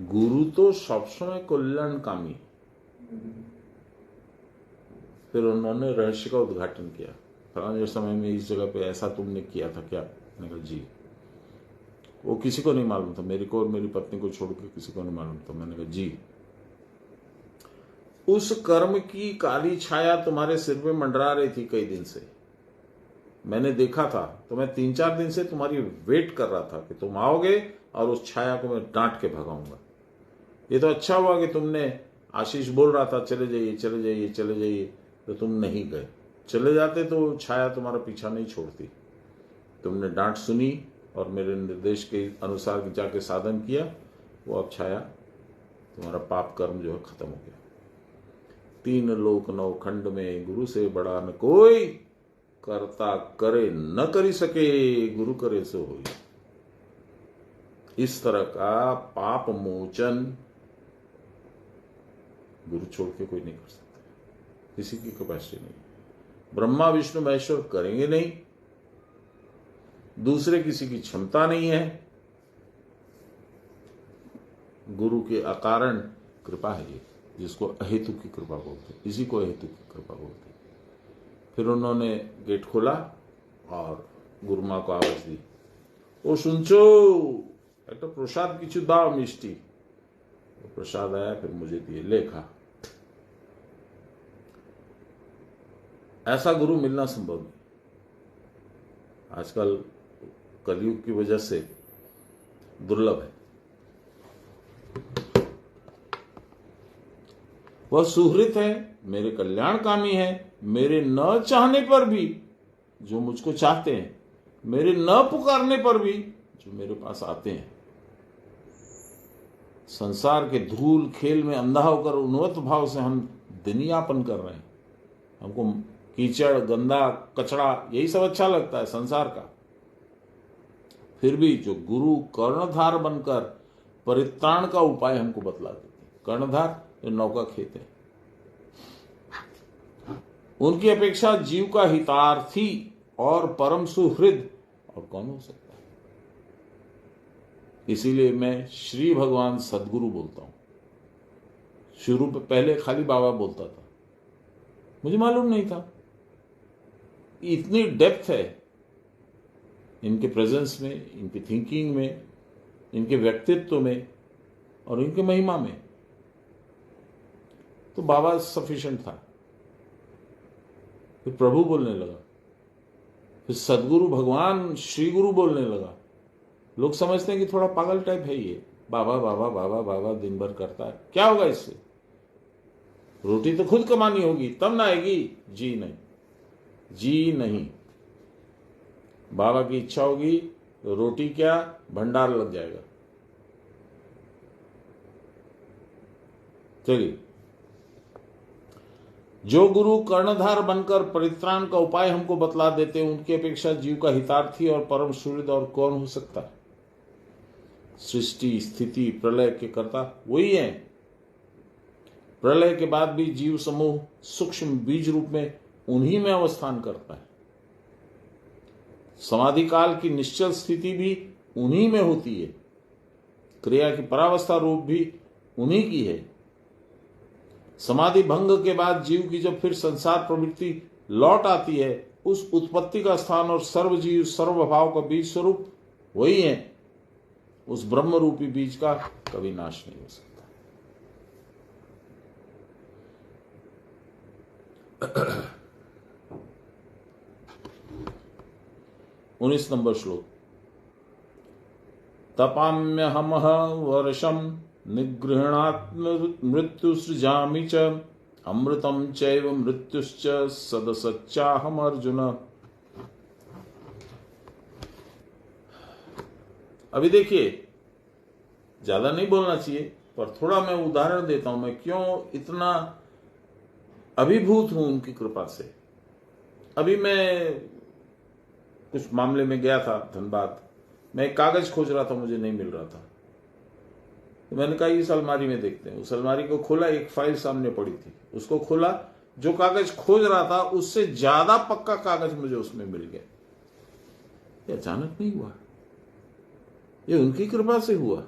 गुरु तो सब समय कल्याणकामी। फिर उन्होंने रहस्य का उद्घाटन किया। फलाने समय में इस जगह पे ऐसा तुमने किया था क्या? मैंने कहा जी। वो किसी को नहीं मालूम था, मेरे को और मेरी पत्नी को छोड़ के किसी को नहीं मालूम था। मैंने कहा जी। उस कर्म की काली छाया तुम्हारे सिर पे मंडरा रही थी कई दिन से, मैंने देखा था। तो मैं 3-4 दिन से तुम्हारी वेट कर रहा था कि तुम आओगे और उस छाया को मैं डांट के भगाऊंगा। ये तो अच्छा हुआ कि तुमने, आशीष बोल रहा था चले जाइए चले जाइए चले जाइए, तो तुम नहीं गए। चले जाते तो छाया तुम्हारा पीछा नहीं छोड़ती। तुमने डांट सुनी और मेरे निर्देश के अनुसार जाके साधन किया। वो अब छाया, तुम्हारा पाप कर्म जो है खत्म हो गया। 3 लोक 9 खंड में गुरु से बड़ा न कोई, करता करे न करी सके, गुरु करे सो होई। इस तरह का पाप मोचन गुरु छोड़ के कोई नहीं कर सकता, किसी की कैपेसिटी नहीं। ब्रह्मा विष्णु महेश्वर करेंगे नहीं, दूसरे किसी की क्षमता नहीं है। गुरु के अकारण कृपा है ये, जिसको अहेतु की कृपा बोलते हैं, इसी को अहेतु की कृपा बोलते हैं। फिर उन्होंने गेट खोला और गुरु माँ को आवाज दी, ओ सुनचो एक तो प्रसाद किछु दाओ मिष्टी। तो प्रसाद आया, फिर मुझे दिए, लेखा। ऐसा गुरु मिलना संभव नहीं। आजकल कलयुग की वजह से दुर्लभ है। वह सुहृत है, मेरे कल्याणकामी है, मेरे न चाहने पर भी जो मुझको चाहते हैं, मेरे न पुकारने पर भी जो मेरे पास आते हैं। संसार के धूल खेल में अंधा होकर उन्नत भाव से हम दिन यापन कर रहे हैं। हमको कीचड़, गंदा, कचड़ा यही सब अच्छा लगता है संसार का। फिर भी जो गुरु कर्णधार बनकर परित्राण का उपाय हमको बतला देते हैं। कर्णधार जो नौका खेत है, उनकी अपेक्षा जीव का हितार्थी और परम सुहृद और कौन हो सकता है। इसीलिए मैं श्री भगवान सदगुरु बोलता हूं। शुरू में पहले खाली बाबा बोलता था, मुझे मालूम नहीं था इतनी डेप्थ है इनके प्रेजेंस में, इनकी थिंकिंग में, इनके व्यक्तित्व में और इनके महिमा में। तो बाबा सफिशिएंट था। फिर प्रभु बोलने लगा, फिर सदगुरु भगवान श्री गुरु बोलने लगा। लोग समझते हैं कि थोड़ा पागल टाइप है ये, बाबा बाबा बाबा बाबा दिन भर करता है, क्या होगा इससे? रोटी तो खुद कमानी होगी तब ना आएगी। जी नहीं, जी नहीं। बाबा की इच्छा होगी तो रोटी क्या, भंडार लग जाएगा। चलिए, जो गुरु कर्णधार बनकर परित्राण का उपाय हमको बतला देते हैं, उनकी अपेक्षा जीव का हितार्थी और परम सुहृद और कौन हो सकता है। सृष्टि स्थिति प्रलय के कर्ता वही है। प्रलय के बाद भी जीव समूह सूक्ष्म बीज रूप में उन्हीं में अवस्थान करता है। समाधि काल की निश्चल स्थिति भी उन्हीं में होती है। क्रिया की परावस्था रूप भी उन्हीं की है। समाधि भंग के बाद जीव की जब फिर संसार प्रवृत्ति लौट आती है, उस उत्पत्ति का स्थान और सर्वजीव सर्वभाव का बीज स्वरूप वही है। उस ब्रह्म रूपी बीज का कभी नाश नहीं हो सकता। 19 नंबर श्लोक। तपाम्यहमः वर्षं निगृह्णात् मृत्यु सृजामि च अमृतं चैव मृत्युश्च सदसच्चाहम अर्जुन। अभी देखिए, ज्यादा नहीं बोलना चाहिए, पर थोड़ा मैं उदाहरण देता हूं, मैं क्यों इतना अभिभूत हूं उनकी कृपा से। अभी मैं कुछ मामले में गया था धनबाद, मैं एक कागज खोज रहा था, मुझे नहीं मिल रहा था। तो मैंने कहा इस अलमारी में देखते हैं। उस अलमारी को खोला, एक फाइल सामने पड़ी थी, उसको खोला, जो कागज खोज रहा था उससे ज्यादा पक्का कागज मुझे उसमें मिल गया। ये अचानक नहीं हुआ, ये उनकी कृपा से हुआ।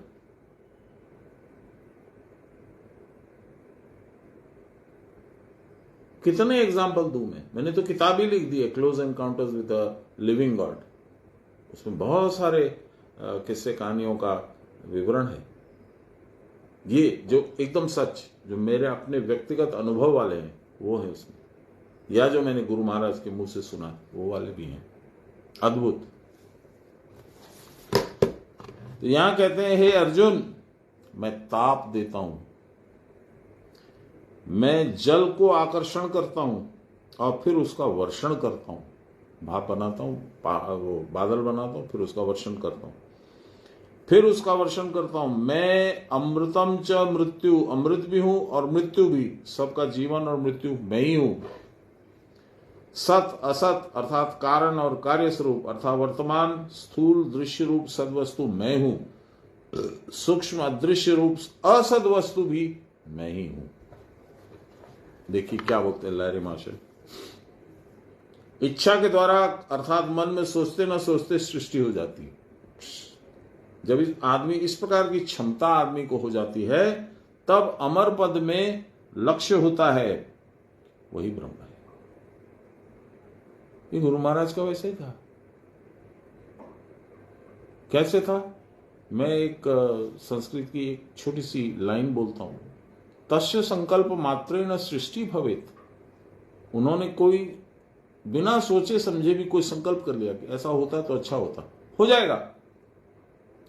कितने एग्जाम्पल दूं मैंने तो किताब ही लिख दी है, close encounters with the living God. उसमें बहुत सारे किस्से कहानियों का विवरण है। ये जो एकदम सच, जो मेरे अपने व्यक्तिगत अनुभव वाले हैं वो है उसमें, या जो मैंने गुरु महाराज के मुंह से सुना वो वाले भी हैं। अद्भुत। तो यहां कहते हैं, हे अर्जुन, मैं ताप देता हूं, मैं जल को आकर्षण करता हूं और फिर उसका वर्षण करता हूं। भाप बनाता हूं, वो बादल बनाता हूं, फिर उसका वर्षण करता हूं, फिर उसका वर्षण करता हूं। मैं अमृतम च मृत्यु, अमृत भी हूं और मृत्यु भी, सबका जीवन और मृत्यु मैं ही हूं। सत असत अर्थात कारण और कार्य स्वरूप अर्थात वर्तमान स्थूल दृश्य रूप सदवस्तु मैं हूं। सूक्ष्म अदृश्य रूप असद वस्तु भी मैं ही हूं। देखिए क्या बोलते हैं लहरी महाशय, इच्छा के द्वारा अर्थात मन में सोचते न सोचते सृष्टि हो जाती है। जब इस प्रकार की क्षमता आदमी को हो जाती है, तब अमर पद में लक्ष्य होता है, वही ब्रह्म है। ये गुरु महाराज का वैसे ही था। कैसे था? मैं एक संस्कृत की एक छोटी सी लाइन बोलता हूं, तस्य संकल्प मात्रेण सृष्टि भवेत्। उन्होंने कोई बिना सोचे समझे भी कोई संकल्प कर लिया कि ऐसा होता तो अच्छा होता, हो जाएगा,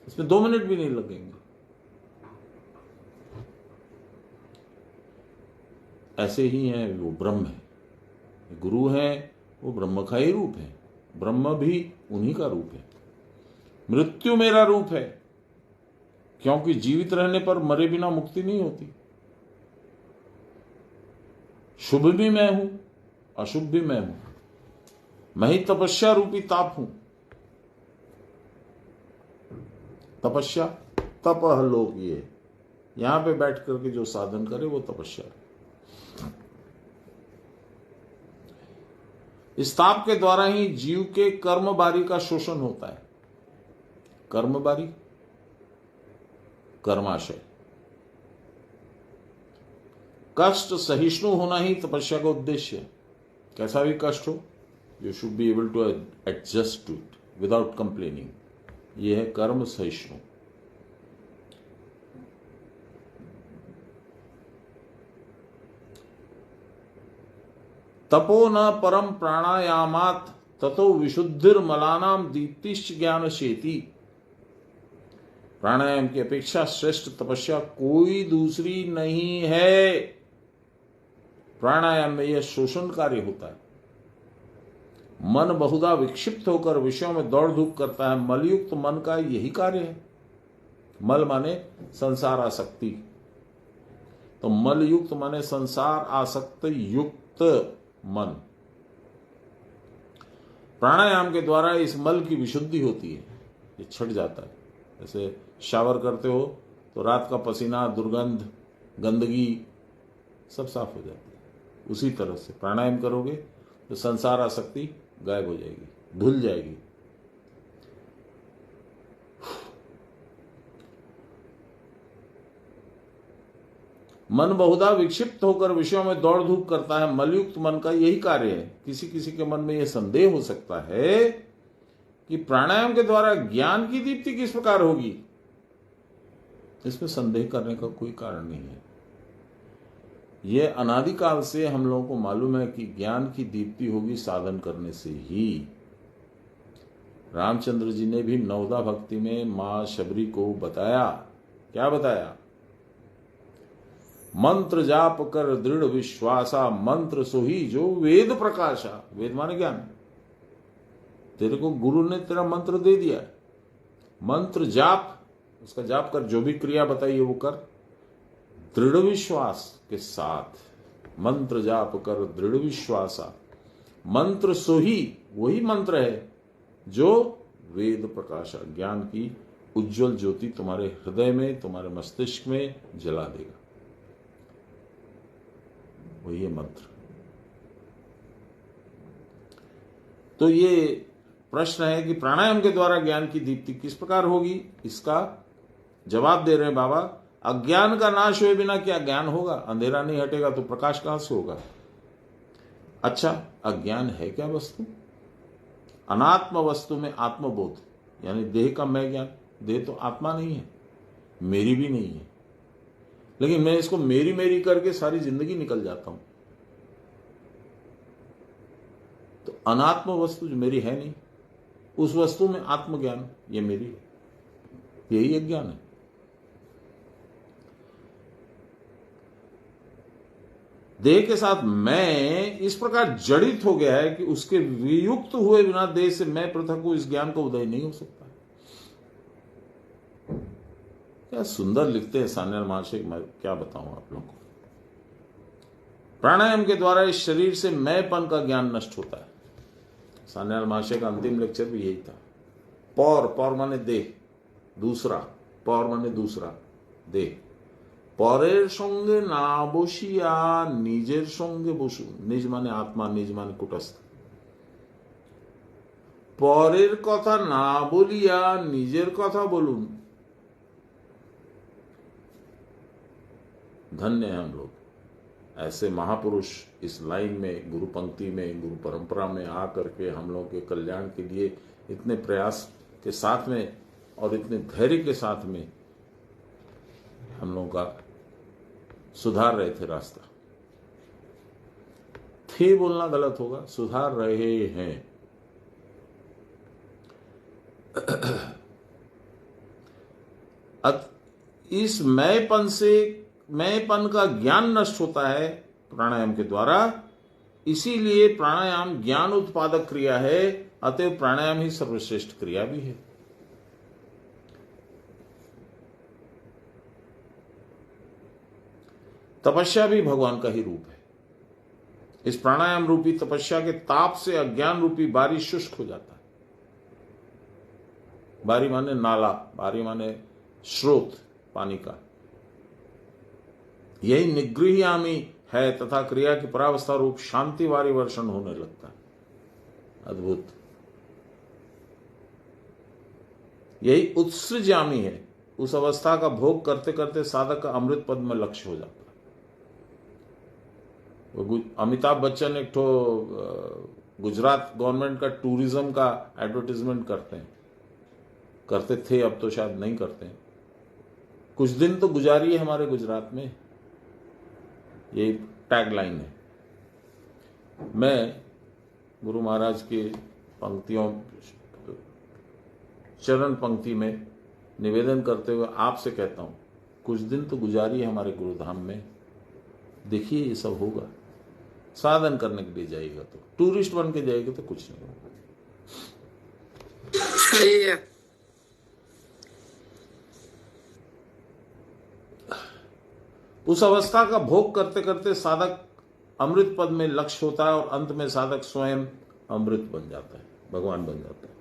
इसमें 2 मिनट भी नहीं लगेंगे। ऐसे ही है, वो ब्रह्म है, गुरु है, वो ब्रह्म का ही रूप है, ब्रह्म भी उन्हीं का रूप है। मृत्यु मेरा रूप है, क्योंकि जीवित रहने पर मरे बिना मुक्ति नहीं होती। शुभ भी मैं हूं, अशुभ भी मैं हूं, मैं ही तपस्या रूपी ताप हूं। तपस्या, तपह लोक, ये यहां पे बैठ करके जो साधन करे वो तपस्या है। इस ताप के द्वारा ही जीव के कर्म बारी का शोषण होता है। कर्म बारी, कर्माशय, कष्ट सहिष्णु होना ही तपस्या का उद्देश्य है। कैसा भी कष्ट हो, you should be able to adjust to it without complaining. यह है कर्म सहिष्णु। तपो न परम प्राणायामात ततो विशुद्धिर्मलानाम दीप्तिश्च ज्ञान शेति। प्राणायाम की अपेक्षा श्रेष्ठ तपस्या कोई दूसरी नहीं है। प्राणायाम में यह शोषण कार्य होता है। मन बहुधा विक्षिप्त होकर विषयों में दौड़ धूप करता है। मलयुक्त मन का यही कार्य है। मल माने संसार आसक्ति, तो मलयुक्त माने संसार आसक्त युक्त मन। प्राणायाम के द्वारा इस मल की विशुद्धि होती है, ये छट जाता है। जैसे शावर करते हो तो रात का पसीना, दुर्गंध, गंदगी सब साफ हो जाती है। उसी तरह से प्राणायाम करोगे तो संसार आसक्ति गायब हो जाएगी, धुल जाएगी। मन बहुधा विक्षिप्त होकर विषयों में दौड़ धूप करता है। मलयुक्त मन का यही कार्य है। किसी किसी के मन में यह संदेह हो सकता है कि प्राणायाम के द्वारा ज्ञान की दीप्ति किस प्रकार होगी। इसमें संदेह करने का कोई कारण नहीं है। यह अनादिकाल से हम लोगों को मालूम है कि ज्ञान की दीप्ति होगी साधन करने से ही। रामचंद्र जी ने भी नवदा भक्ति में मां शबरी को बताया। क्या बताया? मंत्र जाप कर दृढ़ विश्वासा, मंत्र सोही जो वेद प्रकाशा। वेद माने ज्ञान। तेरे को गुरु ने तेरा मंत्र दे दिया। मंत्र जाप, उसका जाप कर, जो भी क्रिया बताइए वो कर दृढ़ विश्वास के साथ। मंत्र जाप कर दृढ़ विश्वासा, मंत्र सोही, वही मंत्र है जो वेद प्रकाशा, ज्ञान की उज्जवल ज्योति तुम्हारे हृदय में, तुम्हारे मस्तिष्क में जला देगा। वही है मंत्र। तो ये प्रश्न है कि प्राणायाम के द्वारा ज्ञान की दीप्ति किस प्रकार होगी। इसका जवाब दे रहे हैं बाबा, अज्ञान का नाश हुए बिना क्या ज्ञान होगा। अंधेरा नहीं हटेगा तो प्रकाश कहां से होगा। अच्छा, अज्ञान है क्या वस्तु? अनात्म वस्तु में आत्मबोध, यानी देह का मैं ज्ञान। देह तो आत्मा नहीं है, मेरी भी नहीं है, लेकिन मैं इसको मेरी मेरी करके सारी जिंदगी निकल जाता हूं। तो अनात्म वस्तु जो मेरी है नहीं, उस वस्तु में आत्मज्ञान, ये मेरी है, यही अज्ञान है। देह के साथ मैं इस प्रकार जड़ित हो गया है कि उसके वियुक्त हुए बिना देह से मैं पृथक हूं, इस ज्ञान का उदय नहीं हो सकता। क्या सुंदर लिखते हैं सान्याल महाशय, मैं क्या बताऊं आप लोगों को। प्राणायाम के द्वारा इस शरीर से मैंपन का ज्ञान नष्ट होता है। सान्याल महाशय का अंतिम लेक्चर भी यही था। पौर, पौर माने देह, दूसरा, पौर माने दूसरा, देह। পরের সঙ্গে না বসিয়া নিজের সঙ্গে বসুন। নিজ মানে আত্মা, নিজ মানে কুটস্থ। পরের কথা না বলিয়া নিজের কথা বলুন। धन्य है हम लोग, ऐसे महापुरुष इस लाइन में, गुरु पंक्ति में, गुरु परंपरा में आकर के हम लोगों के कल्याण के लिए इतने प्रयास के साथ में और इतने धैर्य के साथ में हम लोगों का सुधार रहे थे रास्ता। थे बोलना गलत होगा, सुधार रहे हैं। इस मैंपन का ज्ञान नष्ट होता है प्राणायाम के द्वारा। इसीलिए प्राणायाम ज्ञान उत्पादक क्रिया है, अतएव प्राणायाम ही सर्वश्रेष्ठ क्रिया भी है। तपस्या भी भगवान का ही रूप है। इस प्राणायाम रूपी तपस्या के ताप से अज्ञान रूपी बारी शुष्क हो जाता है। बारी माने नाला, बारी माने स्रोत पानी का। यही निगृह्यामी है तथा क्रिया की परावस्था रूप शांति वारी वर्षण होने लगता है। अद्भुत। यही उत्सृज्यामी है, उस अवस्था का भोग करते करते साधक का अमृत पद में लक्ष्य हो जाता है। अमिताभ बच्चन एक तो गुजरात गवर्नमेंट का टूरिज्म का एडवर्टाइजमेंट करते थे, अब तो शायद नहीं करते हैं। कुछ दिन तो गुजारिए हमारे गुजरात में, यही टैगलाइन है। मैं गुरु महाराज की पंक्तियों, चरण पंक्ति में निवेदन करते हुए आपसे कहता हूं, कुछ दिन तो गुजारिए हमारे गुरुधाम में, देखिए ये सब होगा। साधन करने के लिए जाइएगा तो, टूरिस्ट बन के जाइएगा तो कुछ नहीं होगा। सही है। उस अवस्था का भोग करते करते साधक अमृत पद में लक्ष्य होता है और अंत में साधक स्वयं अमृत बन जाता है, भगवान बन जाता है।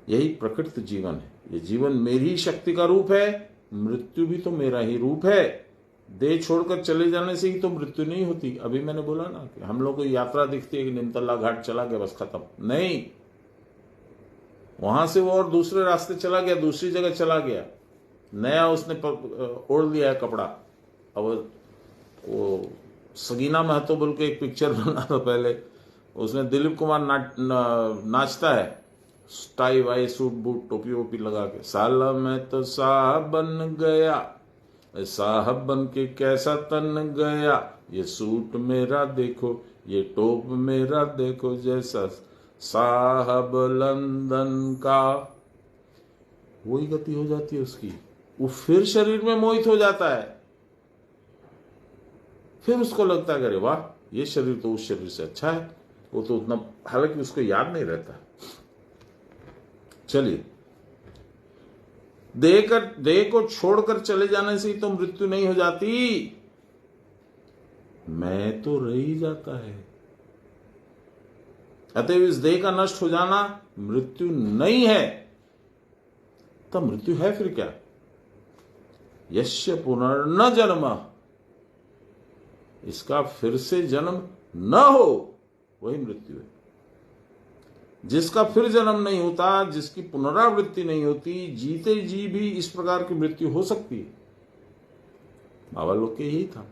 यही प्रकृति जीवन है। ये जीवन मेरी ही शक्ति का रूप है, मृत्यु भी तो मेरा ही रूप है। देह छोड़कर चले जाने से ही तो मृत्यु नहीं होती। अभी मैंने बोला ना कि हम लोग को यात्रा दिखती है कि निमतल्ला घाट चला गया बस खत्म, नहीं। वहां से वो और दूसरे रास्ते चला गया, दूसरी जगह चला गया, नया उसने ओढ़ लिया है कपड़ा। अब वो सगीना महतो बोल के एक पिक्चर बना था पहले, उसमें दिलीप कुमार नाचता है, टाई वाई सूट बूट टोपी वोपी लगा के, साला मैं तो साहब बन गया, साहब बन के कैसा तन गया, ये सूट मेरा देखो, ये टोप मेरा देखो, जैसा साहब लंदन का। वही गति हो जाती है उसकी। वो फिर शरीर में मोहित हो जाता है। फिर उसको लगता है अरे वाह, ये शरीर तो उस शरीर से अच्छा है। वो तो उतना, हालांकि उसको याद नहीं रहता। चलिए, देह को छोड़कर चले जाने से ही तो मृत्यु नहीं हो जाती, मैं तो रह ही जाता है। अतएव इस देह का नष्ट हो जाना मृत्यु नहीं है। तब मृत्यु है फिर क्या? यस्य पुनर्न जन्म, इसका फिर से जन्म न हो, वही मृत्यु है। जिसका फिर जन्म नहीं होता, जिसकी पुनरावृत्ति नहीं होती, जीते जी भी इस प्रकार की मृत्यु हो सकती है। बाबा लोग के यही था,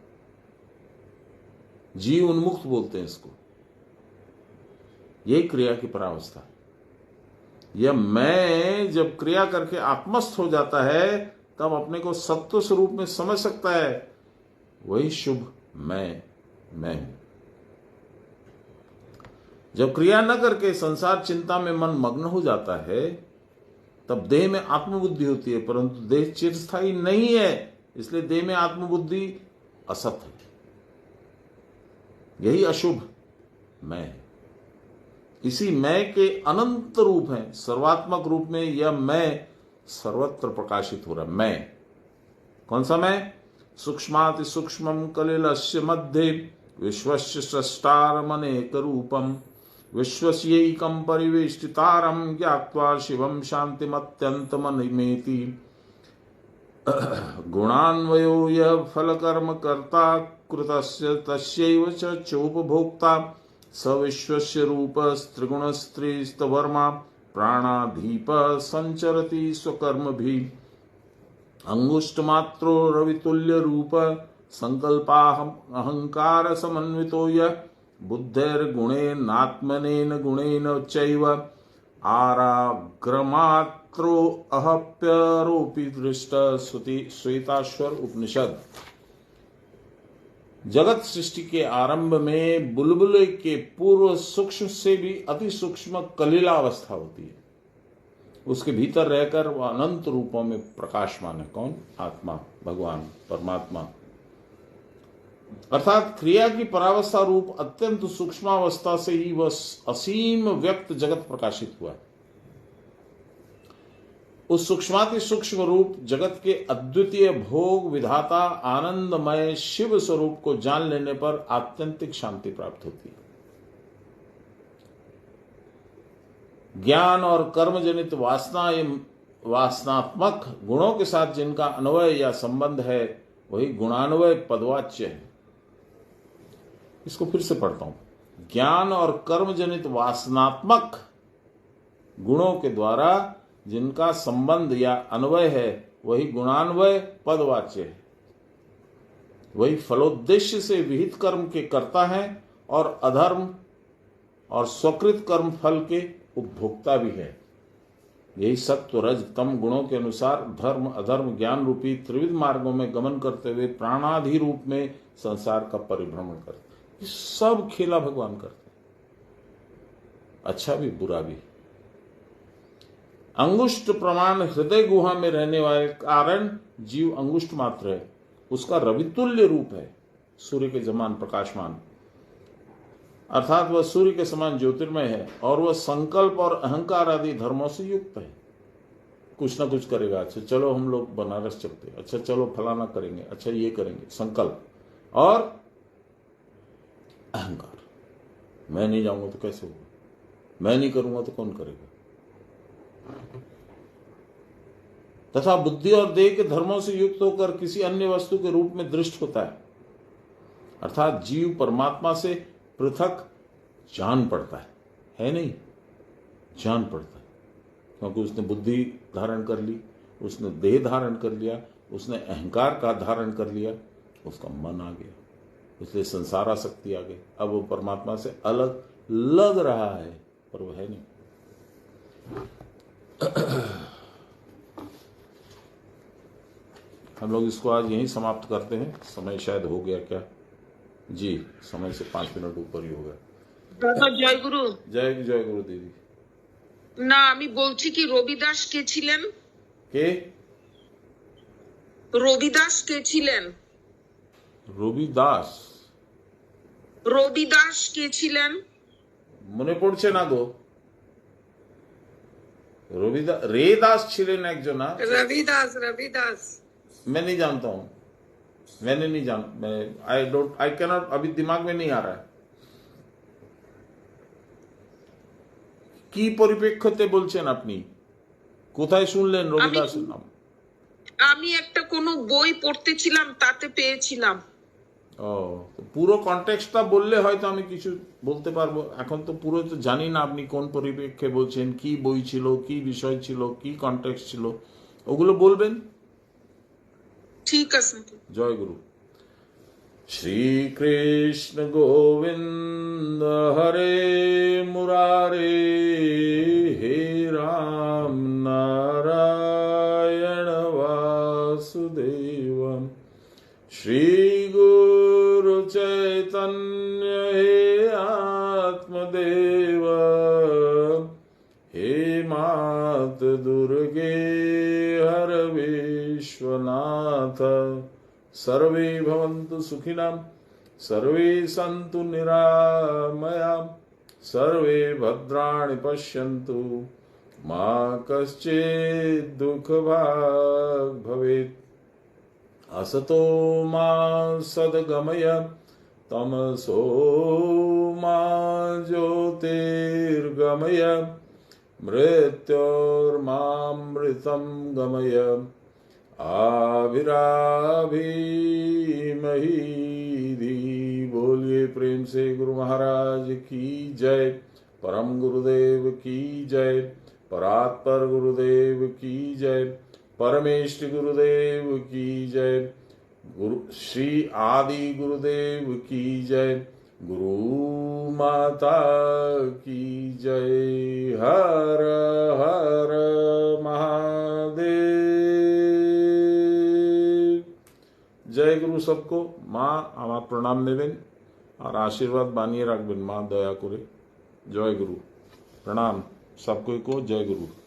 जीव उन्मुक्त बोलते हैं इसको। यही क्रिया की परावस्था। यह मैं जब क्रिया करके आत्मस्थ हो जाता है, तब अपने को सत्व स्वरूप में समझ सकता है। वही शुभ मैं हूं। जब क्रिया न करके संसार चिंता में मन मग्न हो जाता है, तब देह में आत्मबुद्धि होती है, परंतु देह चिरस्थायी नहीं है, इसलिए देह में आत्मबुद्धि असत है। यही अशुभ मैं है। इसी मैं के अनंत रूप हैं, सर्वात्मक रूप में यह मैं सर्वत्र प्रकाशित हो रहा है। मैं कौन सा मैं? सूक्ष्माति सूक्ष्मं कलिलस्य मध्ये विश्वस्य स्रष्टारमनेक रूपम विश्वस्यैकं परिवेष्टितारं ज्ञात्वा शिवं शान्तिमत्यन्तमनिमेति। गुणान्वयो यः फलकर्म कर्ता कृतस्य तस्यैव च चोपभोक्ता स विश्वस्य रूपस्त्रिगुणस्त्रीस्तवर्मा प्राणाधीप संचरति स्वकर्मभिः अंगुष्ठमात्रो रवितुल्य रूप संकल्पाहम अहंकार समन्वितो यः बुद्धैर्गुणेनात्मनेन गुणेन चैव आराग्रमात्रो अहप्यरोपि दृष्ट श्वेताश्वर उपनिषद। जगत सृष्टि के आरंभ में बुलबुले के पूर्व सूक्ष्म से भी अति सूक्ष्म कलिला अवस्था होती है। उसके भीतर रहकर वह अनंत रूपों में प्रकाशमान है। कौन? आत्मा, भगवान, परमात्मा। अर्थात क्रिया की परावस्था रूप अत्यंत सूक्ष्मावस्था से ही वह असीम व्यक्त जगत प्रकाशित हुआ है। उस सूक्ष्माति सूक्ष्म रूप जगत के अद्वितीय भोग विधाता आनंदमय शिव स्वरूप को जान लेने पर आत्यंतिक शांति प्राप्त होती है। ज्ञान और कर्म जनित वासनात्मक गुणों के साथ जिनका अन्वय या संबंध है वही गुणान्वय पदवाच्य है। इसको फिर से पढ़ता हूं। ज्ञान और कर्म जनित वासनात्मक गुणों के द्वारा जिनका संबंध या अन्वय है वही गुणान्वय पदवाच्य है। वही फलोद्देश्य से विहित कर्म के कर्ता है और अधर्म और स्वकृत कर्म फल के उपभोक्ता भी है। यही सत्व रज तम गुणों के अनुसार धर्म अधर्म ज्ञान रूपी त्रिविध मार्गों में गमन करते हुए प्राणाधि रूप में संसार का परिभ्रमण करते। ये सब खेला भगवान करते, अच्छा भी बुरा भी। अंगुष्ठ प्रमाण हृदय गुहा में रहने वाले कारण जीव अंगुष्ठ मात्र है। उसका रवितुल्य रूप है, सूर्य के समान प्रकाशमान, अर्थात वह सूर्य के समान ज्योतिर्मय है और वह संकल्प और अहंकार आदि धर्मों से युक्त है। कुछ ना कुछ करेगा। अच्छा चलो हम लोग बनारस चलते, अच्छा चलो फलाना करेंगे, अच्छा ये करेंगे, संकल्प और अहंकार। मैं नहीं जाऊंगा तो कैसे होगा, मैं नहीं करूंगा तो कौन करेगा। तथा बुद्धि और देह के धर्मों से युक्त होकर किसी अन्य वस्तु के रूप में दृष्ट होता है। अर्थात जीव परमात्मा से पृथक जान पड़ता है नहीं, जान पड़ता है, क्योंकि उसने बुद्धि धारण कर ली, उसने देह धारण कर लिया, उसने अहंकार का धारण कर लिया, उसका मन आ गया, इसलिए संसार आसक्ति आ गई। अब वो परमात्मा से अलग लग रहा है पर वो है नहीं। हम लोग इसको आज यहीं समाप्त करते हैं। समय शायद हो गया क्या जी, समय से 5 मिनट ऊपर ही हो गया। দাদা জয় গুরু। জয় জয় গুরু দিদি। না আমি বলছি কি রবিদাস কে ছিলেন? কে? রবিদাস কে ছিলেন? রবিদাস? রবিদাস কে ছিলেন? মনে পড়ছে না গো। রবিদাস রেদাস ছিলেন একজন। রবিদাস রবিদাস मैं नहीं जानता हूं, मैंने नहीं जान, मैं आई कैनॉट, अभी दिमाग में नहीं आ रहा है। কি পরিপ্রেক্ষিতে বলছেন আপনি? কোথায় শুনলেন রবিদাসের নাম? আমি একটা কোন বই পড়তেছিলাম তাতে পেয়েছিলাম। ও, পুরো কনটেক্সটটা বললে হয়তো আমি কিছু বলতে পারবো। এখন তো পুরো তো জানি না আপনি কোন পরিপ্রেক্ষে বলছেন, কি বই ছিল, কি বিষয় ছিল, কি কনটেক্সট ছিল, ওগুলো বলবেন। ঠিক আছে। জয় গুরু। श्रीकृष्ण गोविंद हरे मुरारे, हे राम नारायण वासुदेव, श्री गुरु चैतन्य हे आत्मदेव, हे मात दुर्गे हर विश्वनाथ, सर्वे भवन्तु सुखिनः, सर्वे सन्तु निरामया, सर्वे भद्राणि पश्यन्तु, मा कश्चित् दुःखभाग् भवेत्। असतो मा सद्गमय, तमसो मा ज्योतिर्गमय, मृत्योर्मामृतं गमय। आविराभिमहीधि। बोलिए प्रेम से गुरु महाराज की जय, परम गुरुदेव की जय, परात्पर गुरुदेव की जय, परमेष्ठ गुरुदेव की जय, गुरु श्री आदि गुरुदेव की जय, गुरु माता की जय। हर हर महादेव। जय गुरु सबको। माँ আমার প্রণাম নেবেন আর আশীর্বাদ বানিয়ে রাখবেন। মা দয়া করে। জয় গুরু। प्रणाम सबको को। जय गुरु।